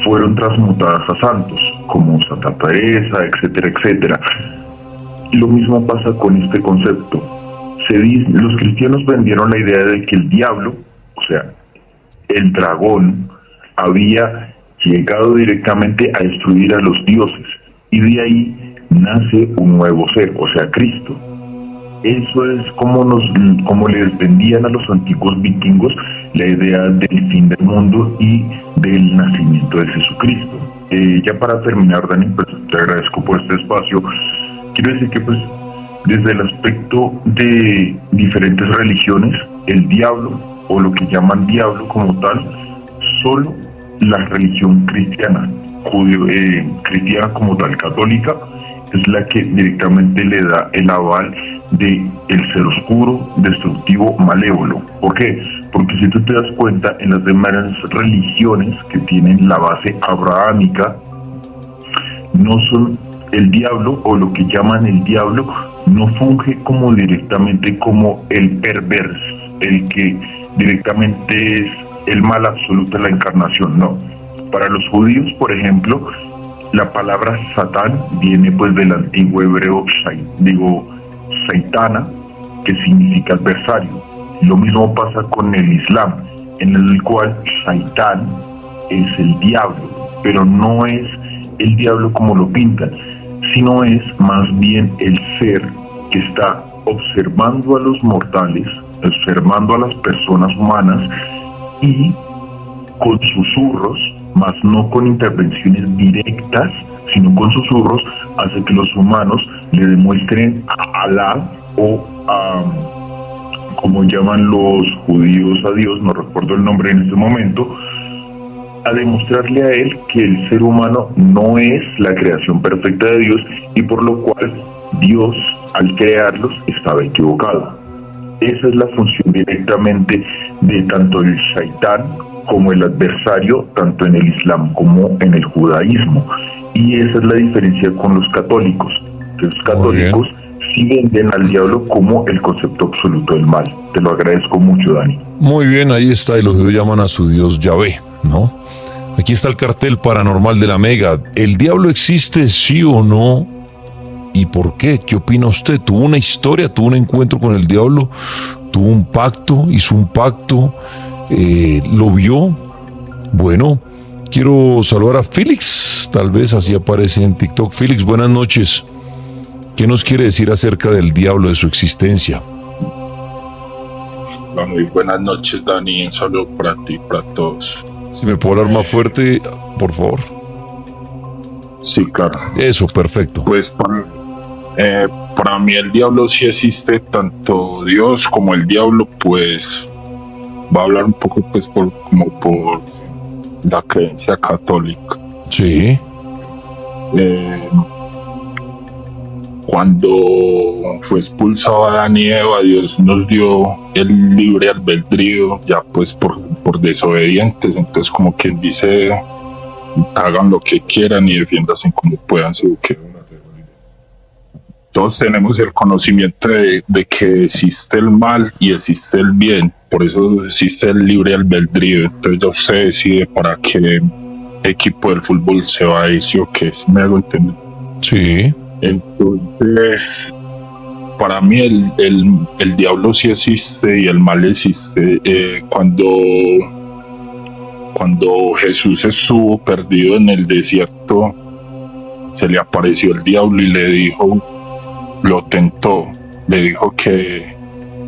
fueron transmutadas a santos, como Santa Teresa, etcétera, etcétera. Lo mismo pasa con este concepto. Los cristianos vendieron la idea de que el diablo, o sea, el dragón, había llegado directamente a destruir a los dioses, y de ahí nace un nuevo ser, o sea, Cristo. Eso es como les vendían a los antiguos vikingos la idea del fin del mundo y del nacimiento de Jesucristo. Ya para terminar, Dani, pues te agradezco por este espacio. Quiero decir que pues desde el aspecto de diferentes religiones, el diablo, o lo que llaman diablo como tal, solo la religión cristiana, cristiana como tal, católica, es la que directamente le da el aval de el ser oscuro, destructivo, malévolo. ¿Por qué? Porque si tú te das cuenta, en las demás religiones que tienen la base abrahámica, no son el diablo, o lo que llaman el diablo, no funge como directamente como el perverso, el que directamente es el mal absoluto de la encarnación, no. Para los judíos, por ejemplo, la palabra Satán viene pues del antiguo hebreo Saitana, que significa adversario. Lo mismo pasa con el Islam, en el cual Saitán es el diablo, pero no es el diablo como lo pintan, sino es más bien el ser que está observando a los mortales, observando a las personas humanas, y con susurros, más no con intervenciones directas, sino con susurros, hace que los humanos le demuestren a Alá, o como llaman los judíos a Dios, no recuerdo el nombre en este momento, a demostrarle a él que el ser humano no es la creación perfecta de Dios, y por lo cual Dios, al crearlos, estaba equivocado. Esa es la función directamente de tanto el shaitán como el adversario, tanto en el Islam como en el judaísmo. Y esa es la diferencia con los católicos. Los católicos sí venden al diablo como el concepto absoluto del mal. Te lo agradezco mucho, Dani. Muy bien, ahí está, y los judíos llaman a su Dios Yahvé, ¿no? Aquí está el cartel paranormal de la Mega. ¿El diablo existe, sí o no? ¿Y por qué? ¿Qué opina usted? ¿Tuvo una historia? ¿Tuvo un encuentro con el diablo? ¿Tuvo un pacto? ¿Hizo un pacto? ¿Lo vio? Bueno, quiero saludar a Félix, tal vez así aparece en TikTok. Félix, buenas noches. ¿Qué nos quiere decir acerca del diablo, de su existencia? Muy buenas noches, Dani. Un saludo para ti, para todos. Si me puedo hablar más fuerte, por favor. Sí, claro. Eso, perfecto. Pues para mí el diablo sí existe, tanto Dios como el diablo, pues va a hablar un poco pues como por la creencia católica. Sí. Cuando fue expulsado Adán y Eva, Dios nos dio el libre albedrío, ya pues por desobedientes. Entonces, como quien dice, hagan lo que quieran y defiéndanse como puedan. Todos tenemos el conocimiento de que existe el mal y existe el bien, por eso existe el libre albedrío. Entonces ya usted decide para qué equipo del fútbol se va a ir, ¿sí o qué? ¿Sí me hago entender? Sí. Entonces, para mí el diablo sí existe y el mal existe. Cuando Jesús estuvo perdido en el desierto, se le apareció el diablo y le dijo, lo tentó, le dijo que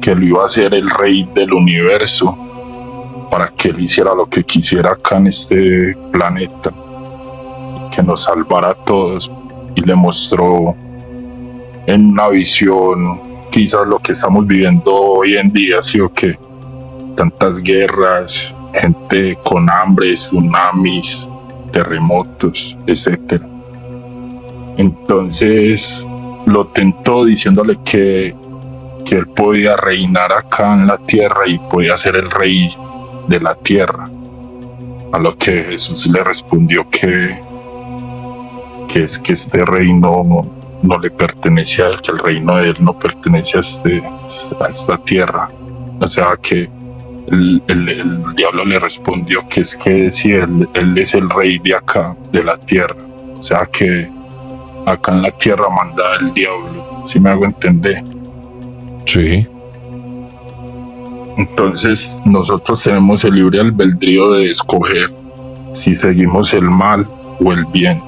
lo iba a hacer el rey del universo para que él hiciera lo que quisiera acá en este planeta, que nos salvara a todos. Y le mostró en una visión quizás lo que estamos viviendo hoy en día, ¿sí o qué? Tantas guerras, gente con hambre, tsunamis, terremotos, etcétera. Entonces lo tentó diciéndole que él podía reinar acá en la tierra y podía ser el rey de la tierra. A lo que Jesús le respondió que es que este reino no le pertenece a él, que el reino de él no pertenece a esta tierra. O sea que el diablo le respondió que es que si él es el rey de acá, de la tierra. O sea que acá en la tierra manda el diablo, ¿sí me hago entender? Sí. Entonces nosotros tenemos el libre albedrío de escoger si seguimos el mal o el bien.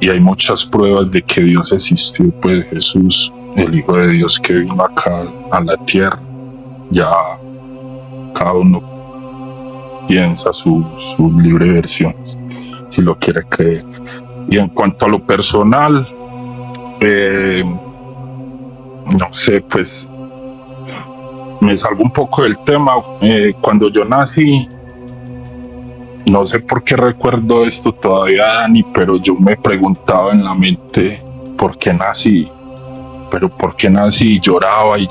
Y hay muchas pruebas de que Dios existió, pues Jesús, el Hijo de Dios que vino acá a la tierra. Ya cada uno piensa su libre versión, si lo quiere creer. Y en cuanto a lo personal, no sé, pues me salgo un poco del tema. Cuando yo nací, no sé por qué recuerdo esto todavía, Dani, pero yo me preguntaba en la mente por qué nací. Pero por qué nací, lloraba y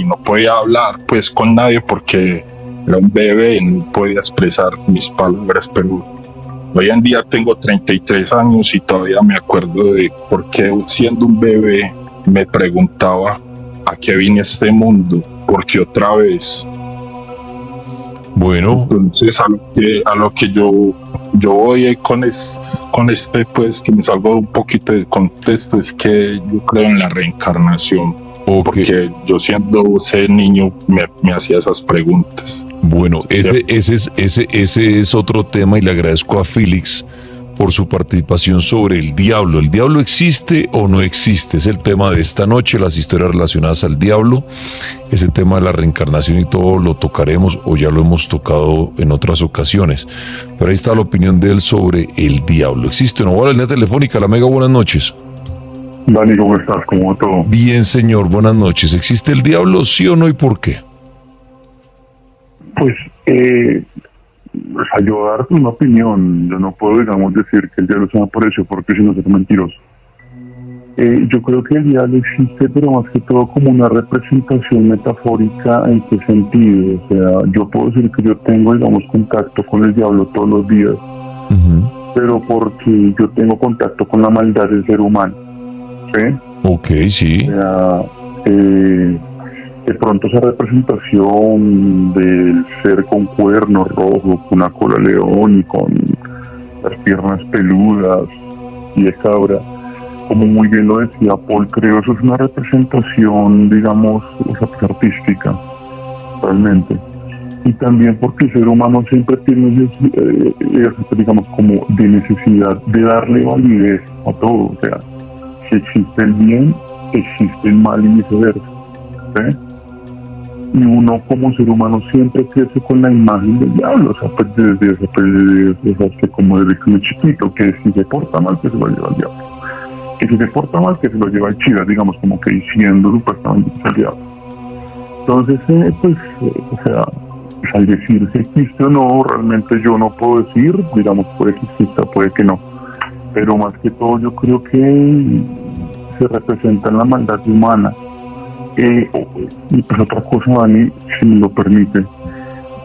no podía hablar pues con nadie porque era un bebé y no podía expresar mis palabras. Pero hoy en día tengo 33 años y todavía me acuerdo de por qué siendo un bebé me preguntaba a qué vine a este mundo, por qué otra vez. Bueno, entonces a lo que yo voy con este pues que me salgo un poquito del contexto, es que yo creo en la reencarnación. Okay. Porque yo siendo ese niño me hacía esas preguntas. Bueno, ese es otro tema y le agradezco a Félix por su participación sobre el diablo. ¿El diablo existe o no existe? Es el tema de esta noche, las historias relacionadas al diablo. Ese tema de la reencarnación y todo lo tocaremos o ya lo hemos tocado en otras ocasiones. Pero ahí está la opinión de él sobre el diablo. ¿Existe o no? Hola, línea telefónica, la Mega, buenas noches. Dani, ¿cómo estás? ¿Cómo va todo? Bien, señor, buenas noches. ¿Existe el diablo, sí o no y por qué? Pues, yo darte una opinión, yo no puedo, digamos, decir que el diablo se me apareció porque si no es mentiroso. Yo creo que el diablo existe, pero más que todo como una representación metafórica. ¿En qué sentido? O sea, yo puedo decir que yo tengo, digamos, contacto con el diablo todos los días, pero porque yo tengo contacto con la maldad del ser humano, ¿sí? Ok, sí. O sea, de pronto esa representación del ser con cuernos rojos, con una cola de león y con las piernas peludas y de cabra, como muy bien lo decía Paul, creo eso es una representación, digamos, artística, realmente. Y también porque el ser humano siempre tiene, digamos, como de necesidad de darle validez a todo. O sea, si existe el bien, existe el mal y viceversa, ¿sí? Y uno como ser humano siempre crece con la imagen del diablo, o sea, pues desde como desde que uno es chiquito, que si se porta mal, que se lo lleva al diablo. Que si se porta mal, que se lo lleva al chida, digamos, como que diciendo supuestamente que es el diablo. Entonces, o sea, al decir si existe o no, realmente yo no puedo decir, digamos, puede que exista, puede que no. Pero más que todo yo creo que se representa en la maldad humana. Y pues otra cosa, Dani, si me lo permite,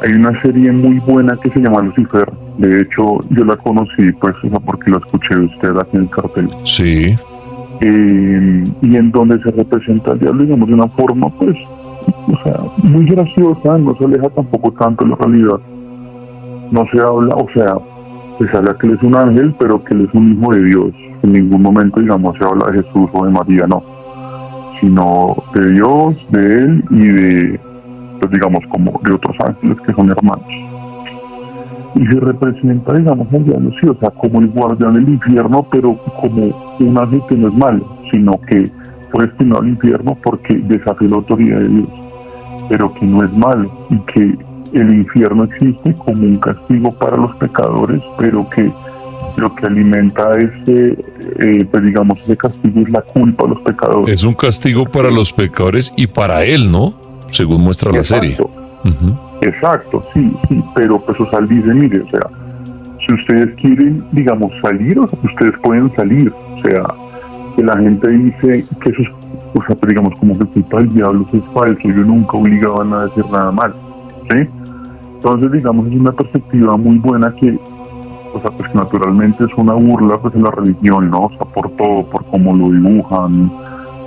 hay una serie muy buena que se llama Lucifer. De hecho, yo la conocí, pues, o sea, porque la escuché de usted aquí en el cartel. Sí. Y en donde se representa al diablo, digamos, de una forma, pues, o sea, muy graciosa, no se aleja tampoco tanto de la realidad. No se habla, o sea, se habla que él es un ángel, pero que él es un hijo de Dios. En ningún momento, digamos, se habla de Jesús o de María, no. Sino de Dios, de él y de, pues, digamos, como de otros ángeles que son hermanos. Y se representa, digamos, al diablo, sí, o sea, como el guardián del infierno, pero como un ángel que no es malo, sino que fue destinado al infierno porque desafió la autoridad de Dios, pero que no es malo, y que el infierno existe como un castigo para los pecadores, pero que lo que alimenta pues digamos, ese castigo es la culpa a los pecadores. Es un castigo para los pecadores y para él, ¿no? Según muestra la serie. Exacto, sí, pero pues o sea, él dice, mire, o sea, si ustedes quieren, digamos, salir, o sea, ustedes pueden salir, o sea, que la gente dice que eso es, o sea, pues, digamos, como que culpa del diablo, eso es falso, yo nunca obligaba a nadie a decir nada mal, ¿sí? Entonces, digamos, es una perspectiva muy buena que, o sea, pues que naturalmente es una burla, pues, en la religión, ¿no? O sea, por todo, por cómo lo dibujan,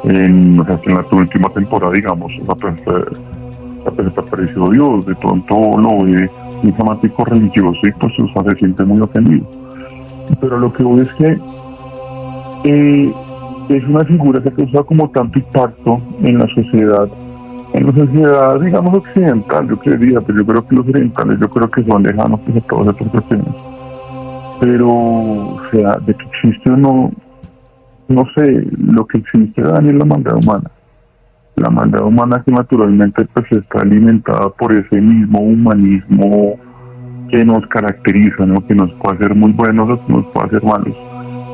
o sea, que en la última temporada, digamos, o sea, pues apareció Dios, de pronto lo ve un fanático religioso y pues o sea, se siente muy ofendido. Pero lo que voy es que es una figura que ha causado como tanto impacto en la sociedad, digamos, occidental, yo creería, pero yo creo que los orientales, yo creo que son lejanos pues, a todas estas cuestiones. Pero, o sea, de que existe o no, no sé, lo que existe, Dani, es la maldad humana. La maldad humana que naturalmente pues está alimentada por ese mismo humanismo que nos caracteriza, ¿no? Que nos puede hacer muy buenos o que nos puede hacer malos.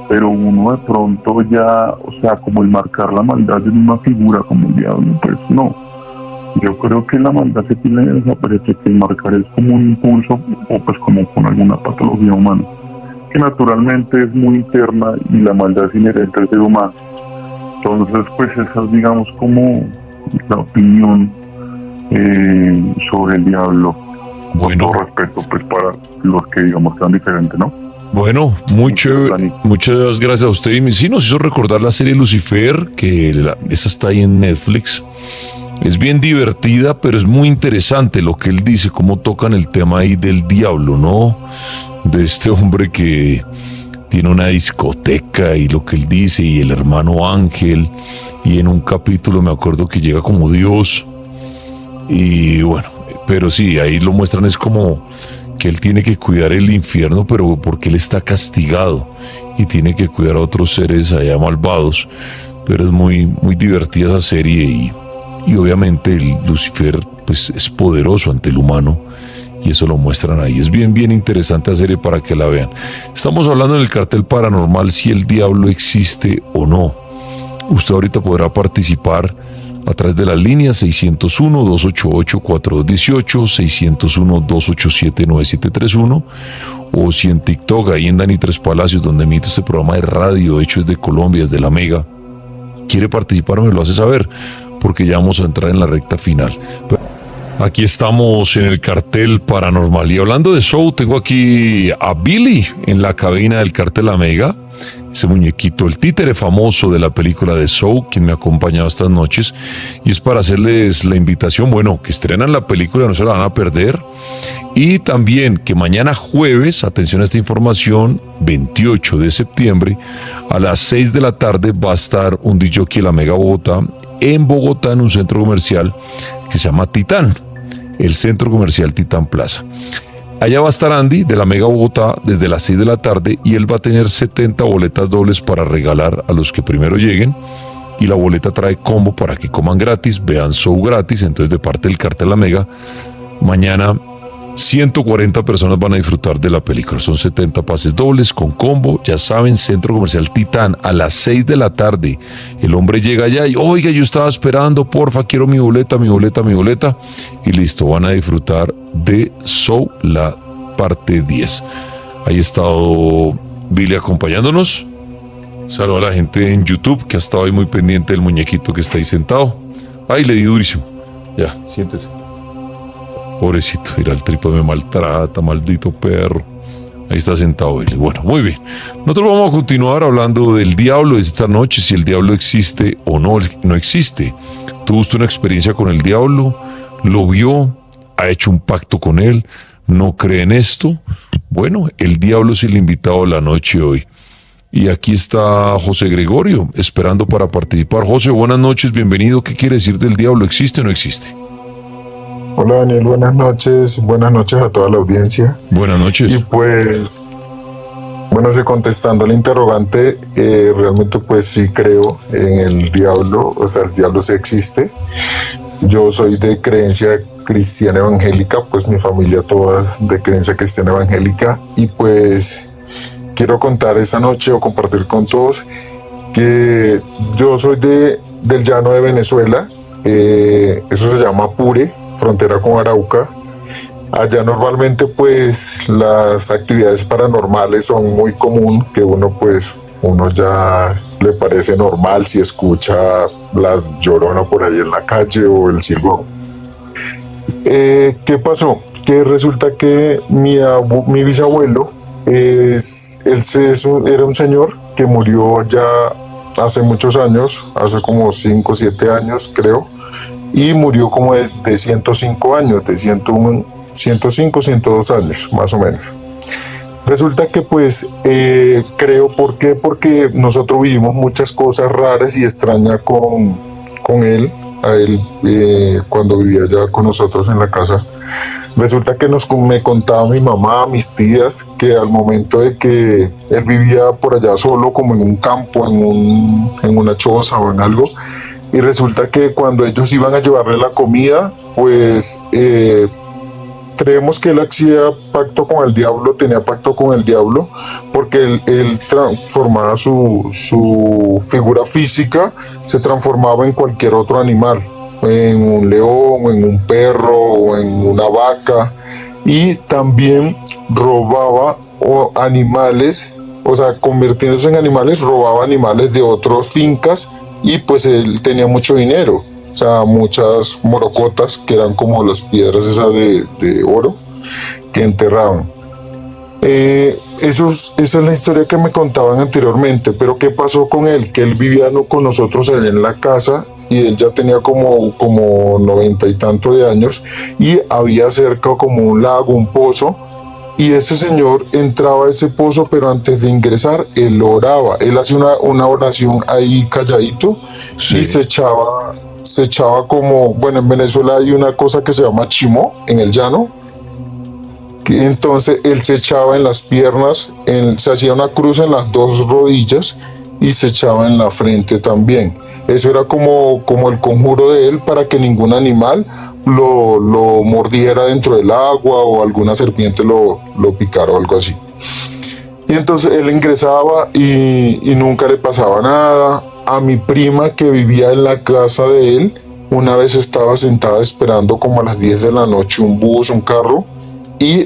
Pero uno de pronto ya, o sea, como el marcar la maldad en una figura como el diablo, pues no. Yo creo que la maldad se tiene que desaparecer, que marcar es como un impulso o pues como con alguna patología humana, que naturalmente es muy interna y la maldad es inherente al ser humano. Entonces, pues esa es, digamos, como la opinión sobre el diablo. Bueno. Con todo respeto, pues, para los que, digamos, sean diferentes, ¿no? Bueno, muy chévere. Muchas gracias a usted. Y sí, nos hizo recordar la serie Lucifer, que esa está ahí en Netflix. Es bien divertida, pero es muy interesante lo que él dice, cómo tocan el tema ahí del diablo, ¿no? De este hombre que tiene una discoteca y lo que él dice, y el hermano Ángel, y en un capítulo me acuerdo que llega como Dios, y bueno, pero sí, ahí lo muestran, es como que él tiene que cuidar el infierno, pero porque él está castigado, y tiene que cuidar a otros seres allá malvados, pero es muy, muy divertida esa serie, y obviamente el Lucifer pues es poderoso ante el humano, y eso lo muestran ahí. Es bien, bien interesante la serie para que la vean. Estamos hablando en el cartel paranormal si el diablo existe o no. Usted ahorita podrá participar a través de las líneas 601-288-4218, 601-287-9731, o si en TikTok, ahí en Dani Tres Palacios, donde emito este programa de radio hecho desde Colombia, desde la Mega, quiere participar me lo hace saber, porque ya vamos a entrar en la recta final. Aquí estamos en el cartel paranormal y hablando de show, tengo aquí a Billy en la cabina del cartel Amega, ese muñequito, el títere famoso de la película de Show, quien me ha acompañado estas noches, y es para hacerles la invitación, bueno, que estrenan la película, no se la van a perder, y también que mañana jueves, atención a esta información, 28 de septiembre, a las 6 de la tarde va a estar un DJ en la Mega Bogotá, en Bogotá, en un centro comercial que se llama Titán, el Centro Comercial Titán Plaza. Allá va a estar Andy de la Mega Bogotá desde las 6 de la tarde y él va a tener 70 boletas dobles para regalar a los que primero lleguen, y la boleta trae combo para que coman gratis, vean show gratis. Entonces, de parte del cartel La Mega, mañana 140 personas van a disfrutar de la película. Son 70 pases dobles con combo. Ya saben, Centro Comercial Titán, a las 6 de la tarde. El hombre llega allá y, oiga, yo estaba esperando, porfa, quiero mi boleta. Y listo, van a disfrutar de Show, la parte 10. Ahí ha estado Billy acompañándonos. Saludo a la gente en YouTube que ha estado ahí muy pendiente del muñequito que está ahí sentado. Ay, le di durísimo. Ya, siéntese. Pobrecito, mira, el trípode me maltrata, maldito perro. Ahí está sentado Billy. Bueno, muy bien. Nosotros vamos a continuar hablando del diablo de esta noche, si el diablo existe o no existe. ¿Tuvo usted una experiencia con el diablo? ¿Lo vio? ¿Ha hecho un pacto con él? ¿No cree en esto? Bueno, el diablo es el invitado de la noche hoy. Y aquí está José Gregorio, esperando para participar. José, buenas noches, bienvenido. ¿Qué quiere decir del diablo? ¿Existe o no existe? Hola Daniel, buenas noches a toda la audiencia. Buenas noches. Y pues, bueno, contestando al interrogante, realmente pues sí creo en el diablo, o sea, el diablo sí existe. Yo soy de creencia cristiana evangélica, pues mi familia toda es de creencia cristiana evangélica, y pues quiero contar esa noche o compartir con todos que yo soy del llano de Venezuela, eso se llama Apure, frontera con Arauca. Allá normalmente pues las actividades paranormales son muy común, que uno ya le parece normal si escucha la llorona por ahí en la calle o el silbón. ¿Qué pasó? Que resulta que mi bisabuelo era un señor que murió ya hace muchos años, hace como 5 o 7 años creo, y murió como de 105 años, de 105, 102 años más o menos. Resulta que pues creo, ¿por qué? Porque nosotros vivimos muchas cosas raras y extrañas con él, cuando vivía ya con nosotros en la casa. Resulta que me contaba mi mamá, mis tías, que al momento de que él vivía por allá solo, como en un campo, en una choza o en algo, y resulta que cuando ellos iban a llevarle la comida, pues creemos que él hacía pacto con el diablo, tenía pacto con el diablo, porque él transformaba su figura física, se transformaba en cualquier otro animal, en un león, en un perro o en una vaca, y también robaba animales, o sea, convirtiéndose en animales, robaba animales de otras fincas, y pues él tenía mucho dinero, o sea, muchas morocotas que eran como las piedras esas de oro que enterraban. Esa es la historia que me contaban anteriormente, pero ¿qué pasó con él? Que él vivía con nosotros allá en la casa, y él ya tenía como 90 y tanto de años, y había cerca como un lago, un pozo, y ese señor entraba a ese pozo, pero antes de ingresar él oraba, él hacía una oración ahí calladito, sí. Y se echaba como, bueno, en Venezuela hay una cosa que se llama chimó en el llano, que entonces él se echaba en las piernas, se hacía una cruz en las 2 rodillas y se echaba en la frente también. Eso era como el conjuro de él para que ningún animal lo mordiera dentro del agua, o alguna serpiente lo picara o algo así. Y entonces él ingresaba y nunca le pasaba nada. A mi prima, que vivía en la casa de él, una vez estaba sentada esperando como a las 10 de la noche un bus, un carro, y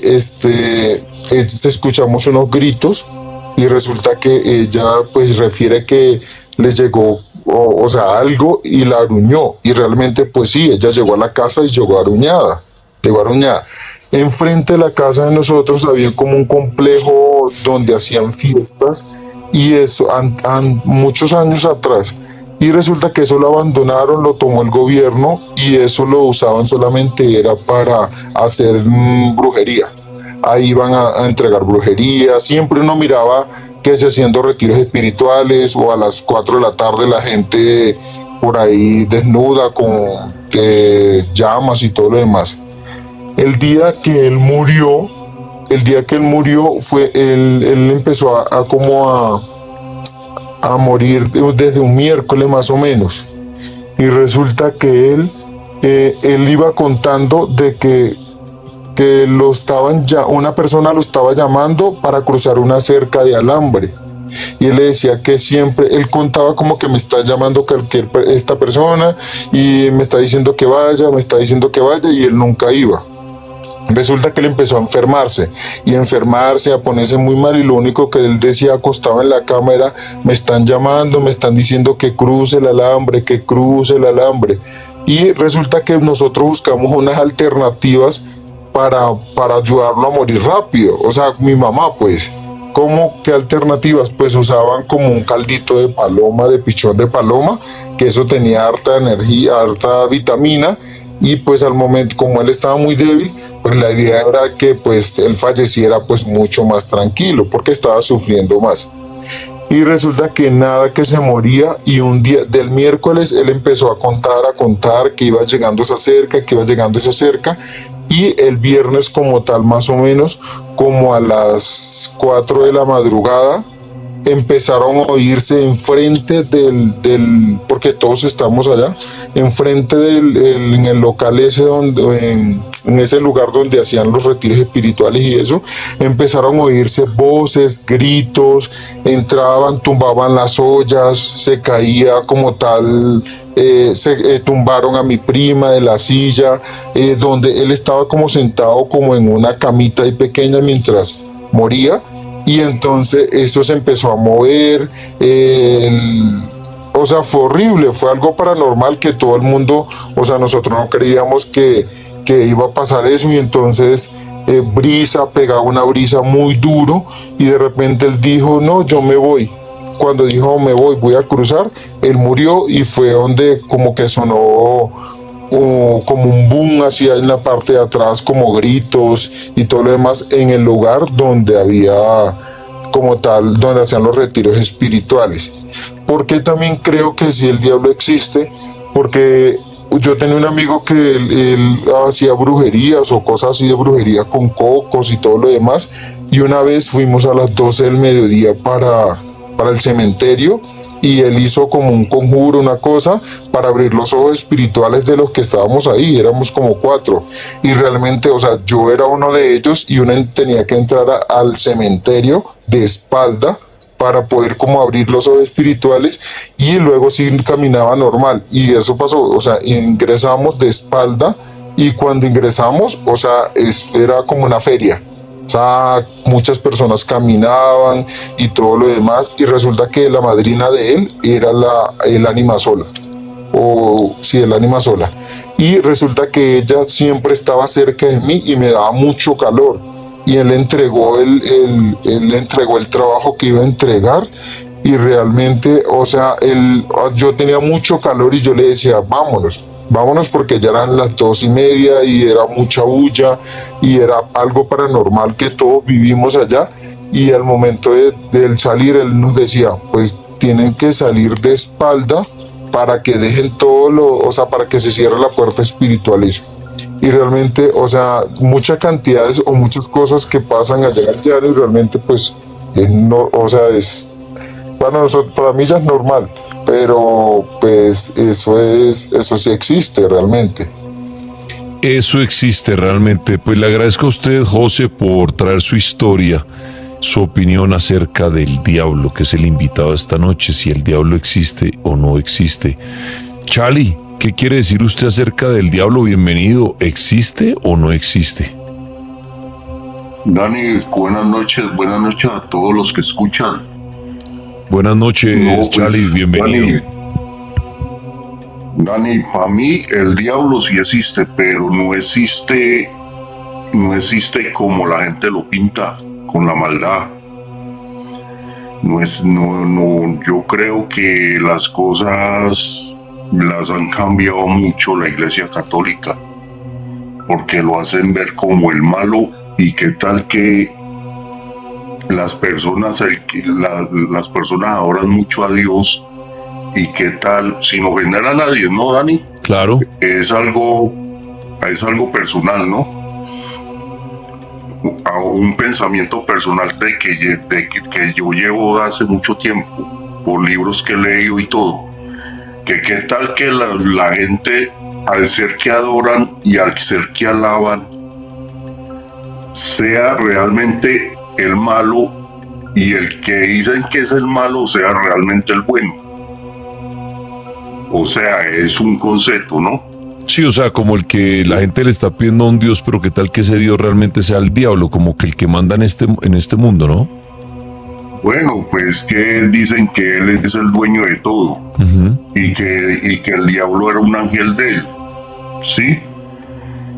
escuchamos unos gritos, y resulta que ella pues refiere que le llegó o sea, algo y la aruñó. Y realmente, pues sí, ella llegó a la casa y llegó aruñada. Llegó aruñada. Enfrente de la casa de nosotros había como un complejo donde hacían fiestas y eso, muchos años atrás. Y resulta que eso lo abandonaron, lo tomó el gobierno y eso lo usaban solamente era para hacer brujería. Ahí iban a entregar brujería, siempre uno miraba que se haciendo retiros espirituales o a las 4 de la tarde la gente por ahí desnuda con llamas y todo lo demás. El día que él murió, fue, él empezó a morir desde un miércoles más o menos. Y resulta que él iba contando de que una persona lo estaba llamando para cruzar una cerca de alambre. Y él le decía que siempre, él contaba como que me está llamando esta persona y me está diciendo que vaya, y él nunca iba. Resulta que él empezó a enfermarse, a ponerse muy mal, y lo único que él decía acostado en la cama era: me están llamando, me están diciendo que cruce el alambre. Y resulta que nosotros buscamos unas alternativas para ayudarlo a morir rápido. O sea, mi mamá, pues, ¿cómo? ¿Qué alternativas? Pues usaban como un caldito de paloma, de pichón de paloma, que eso tenía harta energía, harta vitamina. Y pues al momento, como él estaba muy débil, pues la idea era que pues él falleciera pues mucho más tranquilo, porque estaba sufriendo más. Y resulta que nada, que se moría, y un día del miércoles él empezó a contar que iba llegando esa cerca, y el viernes como tal, más o menos, como a las 4 de la madrugada, empezaron a oírse enfrente porque todos estamos allá, enfrente en el local ese en ese lugar donde hacían los retiros espirituales y eso, empezaron a oírse voces, gritos, entraban, tumbaban las ollas, se caía como tal, tumbaron a mi prima de la silla, donde él estaba como sentado como en una camita ahí pequeña mientras moría. Y entonces eso se empezó a mover, o sea, fue horrible, fue algo paranormal que todo el mundo, o sea, nosotros no creíamos que iba a pasar eso, y entonces pegaba una brisa muy duro, y de repente él dijo: no, yo me voy. Cuando dijo me voy a cruzar, él murió, y fue donde como que sonó como un boom hacia en la parte de atrás, como gritos y todo lo demás, en el lugar donde había como tal, donde hacían los retiros espirituales. Porque también creo que si el diablo existe, porque yo tenía un amigo que él hacía brujerías o cosas así de brujería con cocos y todo lo demás, y una vez fuimos a las 12 del mediodía para el cementerio, y él hizo como un conjuro, una cosa, para abrir los ojos espirituales de los que estábamos ahí. Éramos como 4, y realmente, o sea, yo era uno de ellos, y uno tenía que entrar al cementerio de espalda para poder como abrir los ojos espirituales, y luego sí caminaba normal. Y eso pasó, o sea, ingresamos de espalda, y cuando ingresamos, o sea, era como una feria. O sea, muchas personas caminaban y todo lo demás, y resulta que la madrina de él era el ánima sola, el ánima sola. Y resulta que ella siempre estaba cerca de mí y me daba mucho calor. Y él entregó el trabajo que iba a entregar, y realmente, o sea, yo tenía mucho calor y yo le decía: vámonos, porque ya eran las 2:30 y era mucha bulla y era algo paranormal que todos vivimos allá. Y al momento de salir, él nos decía: pues tienen que salir de espalda para que dejen o sea, para que se cierre la puerta espiritual. Y realmente, o sea, muchas cantidades o muchas cosas que pasan allá al llano, y realmente pues o sea, para mí ya es normal, pero pues eso sí existe realmente. Eso existe realmente. Pues le agradezco a usted, José, por traer su historia, su opinión acerca del diablo, que es el invitado esta noche, si el diablo existe o no existe. Charlie, ¿qué quiere decir usted acerca del diablo? Bienvenido. ¿Existe o no existe? Dani, buenas noches a todos los que escuchan. Buenas noches, Charlie, bienvenido. Dani, para mí el diablo sí existe, pero no existe como la gente lo pinta, con la maldad. Yo creo que las cosas las han cambiado mucho la Iglesia Católica, porque lo hacen ver como el malo, y qué tal que las personas adoran mucho a Dios, y qué tal, sin ofender a nadie, ¿no, Dani? Claro. Es algo personal, ¿no? A un pensamiento personal que yo llevo hace mucho tiempo, por libros que he leído y todo, que qué tal que la gente, al ser que adoran y al ser que alaban, sea realmente el malo, y el que dicen que es el malo sea realmente el bueno. O sea, es un concepto, ¿no? Sí, o sea, como el que la gente le está pidiendo a un Dios, pero qué tal que ese Dios realmente sea el diablo, como que el que manda en este mundo, ¿no? Bueno, pues que dicen que él es el dueño de todo, y que el diablo era un ángel de él, ¿sí?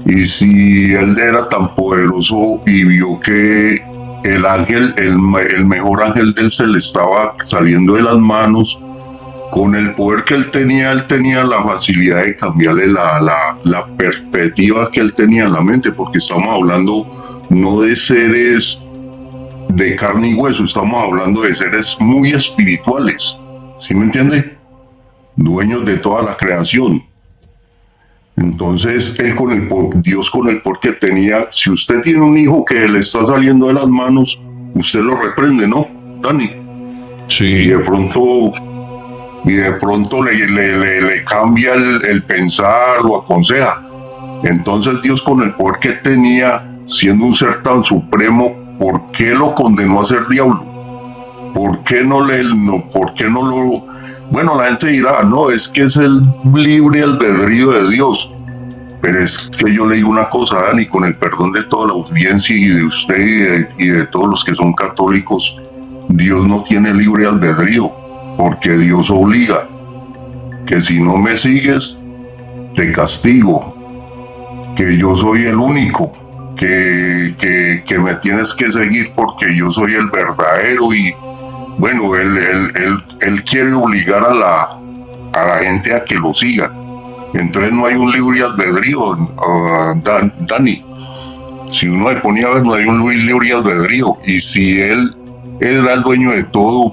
Y si él era tan poderoso y vio que el ángel, el mejor ángel de él, se le estaba saliendo de las manos, con el poder que él tenía la facilidad de cambiarle la perspectiva que él tenía en la mente, porque estamos hablando no de seres de carne y hueso, estamos hablando de seres muy espirituales, ¿sí me entiende? Dueños de toda la creación. Entonces, Dios con el poder que tenía, si usted tiene un hijo que le está saliendo de las manos, usted lo reprende, ¿no, Dani? Sí. Y de pronto le cambia el pensar, lo aconseja. Entonces Dios, con el poder que tenía, siendo un ser tan supremo, ¿por qué lo condenó a ser diablo? ¿Por qué no lo... Bueno, la gente dirá, no, es que es el libre albedrío de Dios. Pero es que yo leí una cosa, Dani, con el perdón de toda la audiencia y de usted y de todos los que son católicos, Dios no tiene libre albedrío, porque Dios obliga que si no me sigues, te castigo, que yo soy el único, que me tienes que seguir porque yo soy el verdadero. Y bueno, él quiere obligar a la gente a que lo siga. Entonces no hay un libre albedrío, Dani. Si uno se ponía a ver, no hay un libre albedrío. Y si él era el dueño de todo,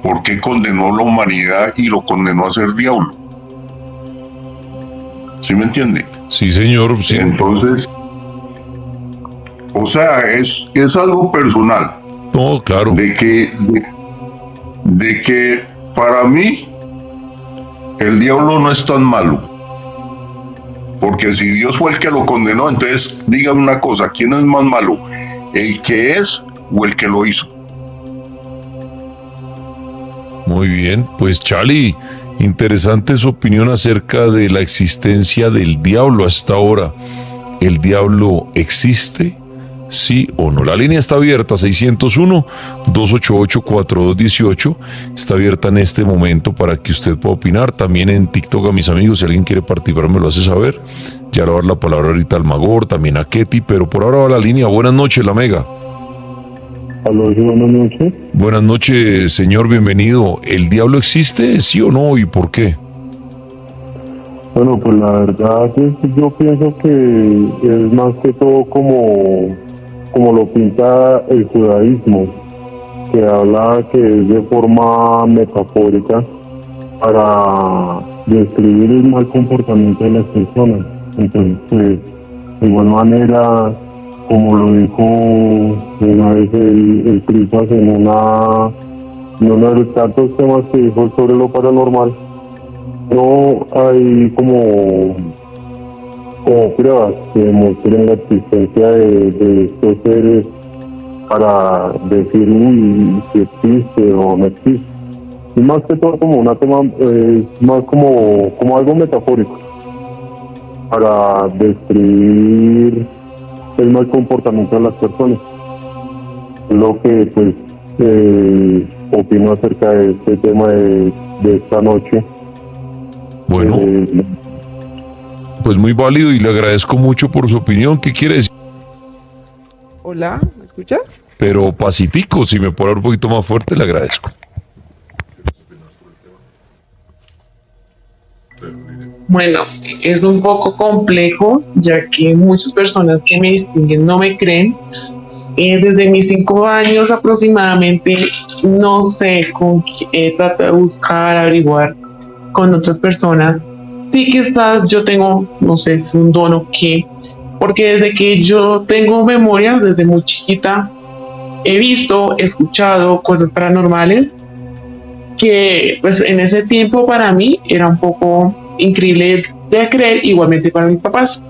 ¿por qué condenó a la humanidad y lo condenó a ser diablo? ¿Sí me entiende? Sí, señor. Sí. Entonces, o sea, es algo personal. No, claro. De que para mí el diablo no es tan malo. Porque si Dios fue el que lo condenó, entonces dígame una cosa, ¿quién es más malo? ¿El que es o el que lo hizo? Muy bien, pues Charlie, interesante su opinión acerca de la existencia del diablo hasta ahora. ¿El diablo existe? ¿Sí o no? La línea está abierta, 601-288-4218. Está abierta en este momento para que usted pueda opinar. También en TikTok, a mis amigos, si alguien quiere participar me lo hace saber. Ya le voy a dar la palabra ahorita al Magor, también a Ketty, pero por ahora va la línea. Buenas noches, la Mega. Aló, sí, buenas noches. Buenas noches, señor, bienvenido. ¿El diablo existe, sí o no, y por qué? Bueno, pues la verdad es que yo pienso que es más que todo como lo pinta el judaísmo, que habla que es de forma metafórica para describir el mal comportamiento de las personas. Entonces, pues, de igual manera, como lo dijo una vez el Crispas en uno de los tantos temas que dijo sobre lo paranormal, no hay como pruebas que demuestren la existencia de estos seres para decir si existe o no existe. Y más que todo como más como algo metafórico para describir el mal comportamiento de las personas. Lo que pues opino acerca de este tema de esta noche. Bueno, pues muy válido y le agradezco mucho por su opinión. ¿Qué quiere decir? Hola, ¿me escuchas? Pero pacífico, si me puede hablar un poquito más fuerte, le agradezco. Bueno, es un poco complejo, ya que muchas personas que me distinguen no me creen. Desde mis 5 años aproximadamente, no sé, trato de buscar, averiguar con otras personas. Sí, quizás yo tengo, no sé, es un don o qué, porque desde que yo tengo memoria, desde muy chiquita, he visto, escuchado cosas paranormales que pues en ese tiempo para mí era un poco increíble de creer, igualmente para mis papás.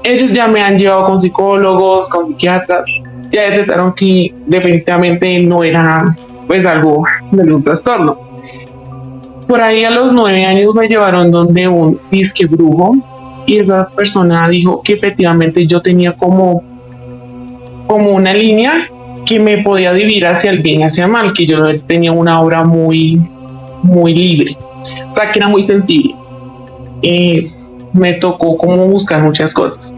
Ellos ya me han llevado con psicólogos, con psiquiatras, ya detectaron que definitivamente no era pues algo de un trastorno. Por ahí a los 9 años me llevaron donde un disque brujo y esa persona dijo que efectivamente yo tenía como una línea que me podía dividir hacia el bien y hacia el mal, que yo tenía una obra muy libre, o sea que era muy sensible. Me tocó como buscar muchas cosas.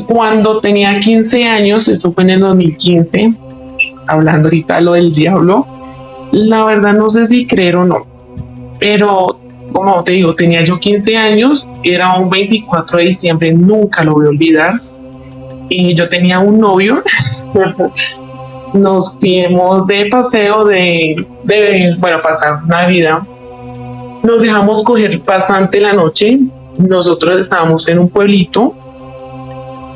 Cuando tenía 15 años, eso fue en el 2015, hablando ahorita de lo del diablo, la verdad no sé si creer o no, pero como te digo, tenía yo 15 años, era un 24 de diciembre, nunca lo voy a olvidar, y yo tenía un novio. Nos fuimos de paseo bueno, pasar Navidad. Nos dejamos coger bastante la noche. Nosotros estábamos en un pueblito,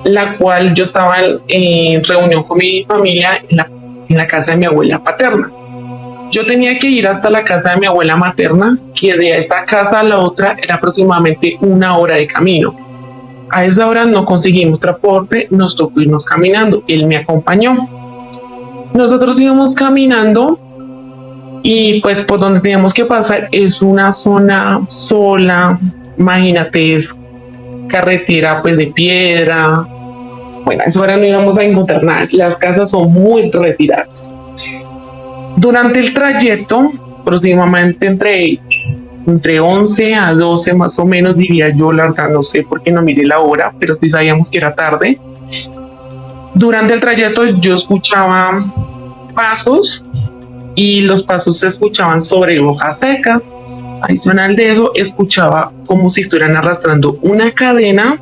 la cual yo estaba en reunión con mi familia en la casa de mi abuela paterna. Yo tenía que ir hasta la casa de mi abuela materna, que de esa casa a la otra era aproximadamente 1 hora de camino. A esa hora no conseguimos transporte, nos tocó irnos caminando. Él me acompañó. Nosotros íbamos caminando y pues por donde teníamos que pasar es una zona sola, imagínate, es carretera pues de piedra. Bueno, a esa hora no íbamos a encontrar nada, las casas son muy retiradas. Durante el trayecto, aproximadamente entre 11 a 12 más o menos, diría yo, la verdad no sé por qué no miré la hora, pero sí sabíamos que era tarde. Durante el trayecto yo escuchaba pasos y los pasos se escuchaban sobre hojas secas. Adicional de eso, escuchaba como si estuvieran arrastrando una cadena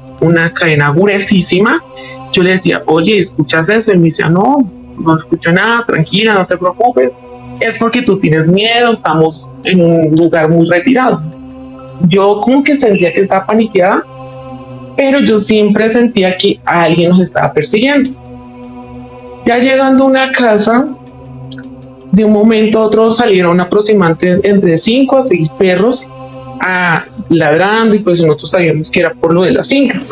gruesísima. Yo le decía, oye, ¿escuchas eso? Él me decía, no escucho nada, tranquila, no te preocupes. Es porque tú tienes miedo, estamos en un lugar muy retirado. Yo como que sentía que estaba paniqueada, pero yo siempre sentía que alguien nos estaba persiguiendo. Ya llegando a una casa, de un momento a otro salieron aproximadamente entre 5 a 6 perros ladrando, y pues nosotros sabíamos que era por lo de las fincas.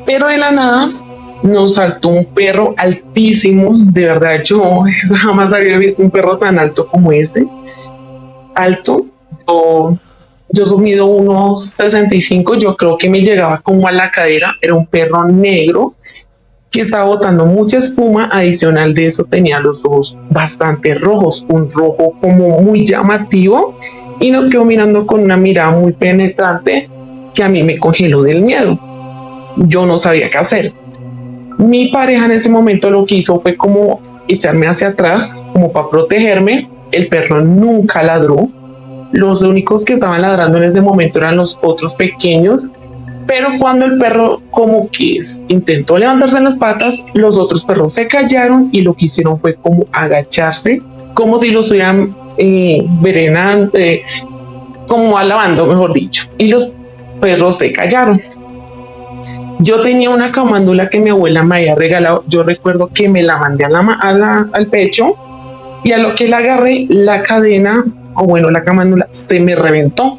Pero de la nada nos saltó un perro altísimo, de verdad yo jamás había visto un perro tan alto como ese, alto. Yo mido unos 65, yo creo que me llegaba como a la cadera. Era un perro negro que estaba botando mucha espuma. Adicional de eso tenía los ojos bastante rojos, un rojo como muy llamativo, y nos quedó mirando con una mirada muy penetrante que a mí me congeló del miedo. Yo no sabía qué hacer. Mi pareja en ese momento lo que hizo fue como echarme hacia atrás, como para protegerme. El perro nunca ladró. Los únicos que estaban ladrando en ese momento eran los otros pequeños. Pero cuando el perro como que intentó levantarse en las patas, los otros perros se callaron y lo que hicieron fue como agacharse, como si lo estuvieran verenando, como alabando, mejor dicho. Y los perros se callaron. Yo tenía una camándula que mi abuela me había regalado. Yo recuerdo que me la mandé al pecho, y a lo que la agarré, la cadena, o bueno, la camándula, se me reventó.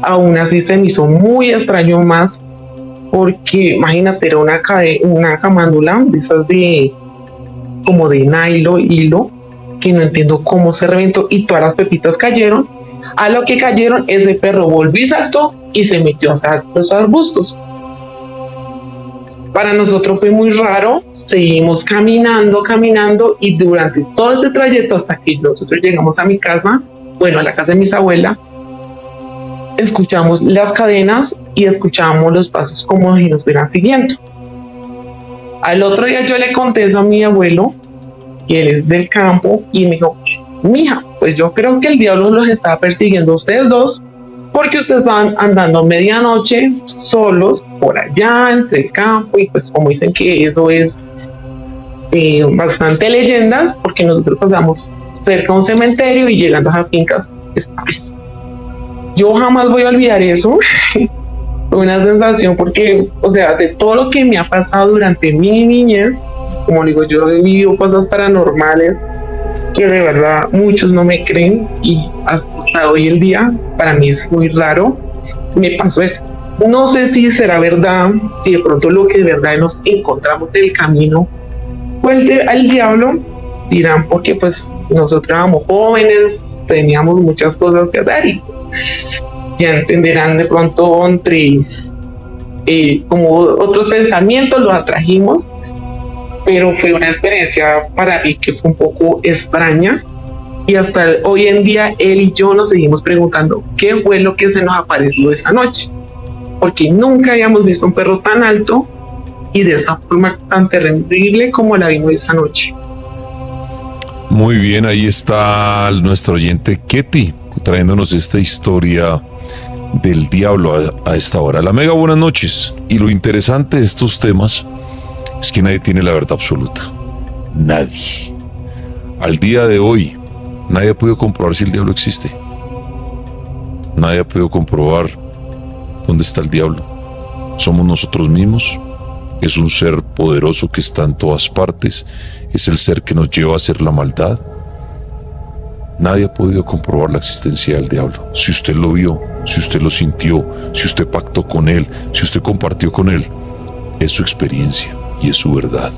Aún así se me hizo muy extraño más, porque imagínate, era una camándula de esas como de nylon, hilo, que no entiendo cómo se reventó, y todas las pepitas cayeron. A lo que cayeron, ese perro volvió y saltó y se metió hacia los arbustos. Para nosotros fue muy raro. Seguimos caminando, y durante todo ese trayecto hasta que nosotros llegamos a mi casa, bueno, a la casa de mis abuelas, escuchamos las cadenas y escuchamos los pasos como si nos fueran siguiendo. Al otro día yo le conté eso a mi abuelo, y él es del campo, y me dijo, mija, pues yo creo que el diablo los estaba persiguiendo a ustedes dos, porque ustedes estaban andando a medianoche solos por allá entre el campo, y pues como dicen que eso es bastante leyendas, porque nosotros pasamos cerca de un cementerio y llegando a las fincas, pues, yo jamás voy a olvidar eso. Fue una sensación porque, o sea, de todo lo que me ha pasado durante mi niñez, como digo, yo he vivido cosas paranormales que de verdad muchos no me creen, y hasta hoy el día para mí es muy raro. Me pasó eso. No sé si será verdad, si de pronto lo que de verdad nos encontramos en el camino fue al diablo, dirán, porque pues nosotros éramos jóvenes, teníamos muchas cosas que hacer, y pues ya entenderán de pronto entre como otros pensamientos los atrajimos, pero fue una experiencia para mí que fue un poco extraña, y hasta hoy en día él y yo nos seguimos preguntando qué fue lo que se nos apareció esa noche, porque nunca habíamos visto un perro tan alto y de esa forma tan terrible como la vimos esa noche. Muy bien, ahí está nuestro oyente Ketty trayéndonos esta historia del diablo a esta hora. La Mega, buenas noches. Y lo interesante de estos temas es que nadie tiene la verdad absoluta. Nadie. Al día de hoy, nadie ha podido comprobar si el diablo existe. Nadie ha podido comprobar dónde está el diablo. Somos nosotros mismos. Es un ser poderoso que está en todas partes. Es el ser que nos lleva a hacer la maldad. Nadie ha podido comprobar la existencia del diablo. Si usted lo vio, si usted lo sintió, si usted pactó con él, si usted compartió con él, es su experiencia y es su verdad.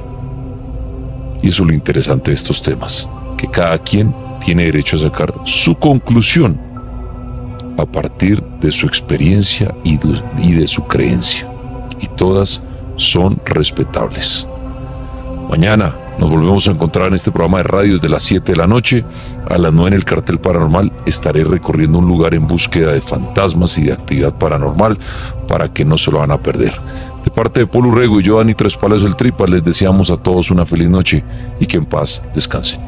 Y eso es lo interesante de estos temas, que cada quien tiene derecho a sacar su conclusión a partir de su experiencia y de su creencia. Y todas son respetables. Mañana nos volvemos a encontrar en este programa de radio desde las 7 de la noche. A las 9 en el Cartel Paranormal estaré recorriendo un lugar en búsqueda de fantasmas y de actividad paranormal para que no se lo van a perder. De parte de Paul Urrego y yo, Dani Tres Palos del Tripas, les deseamos a todos una feliz noche y que en paz descansen.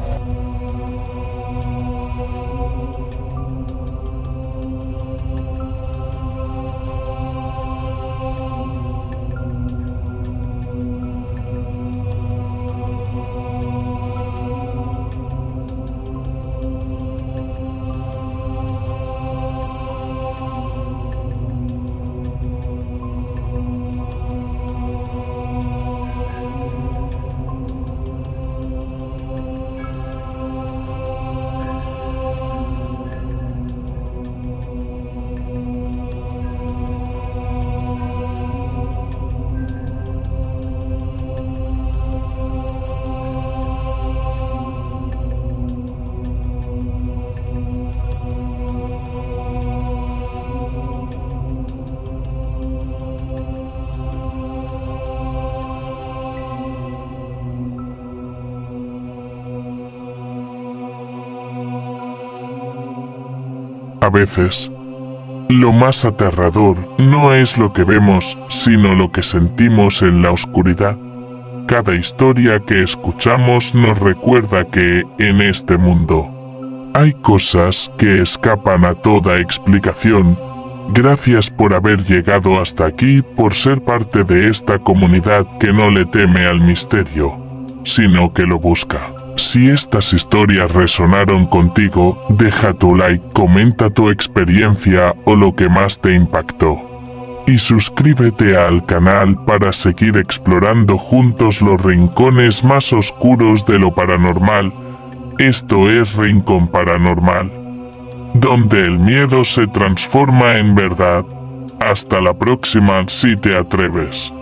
A veces, lo más aterrador no es lo que vemos, sino lo que sentimos en la oscuridad. Cada historia que escuchamos nos recuerda que, en este mundo, hay cosas que escapan a toda explicación. Gracias por haber llegado hasta aquí, por ser parte de esta comunidad que no le teme al misterio, sino que lo busca. Si estas historias resonaron contigo, deja tu like, comenta tu experiencia o lo que más te impactó. Y suscríbete al canal para seguir explorando juntos los rincones más oscuros de lo paranormal. Esto es Rincón Paranormal, donde el miedo se transforma en verdad. Hasta la próxima si te atreves.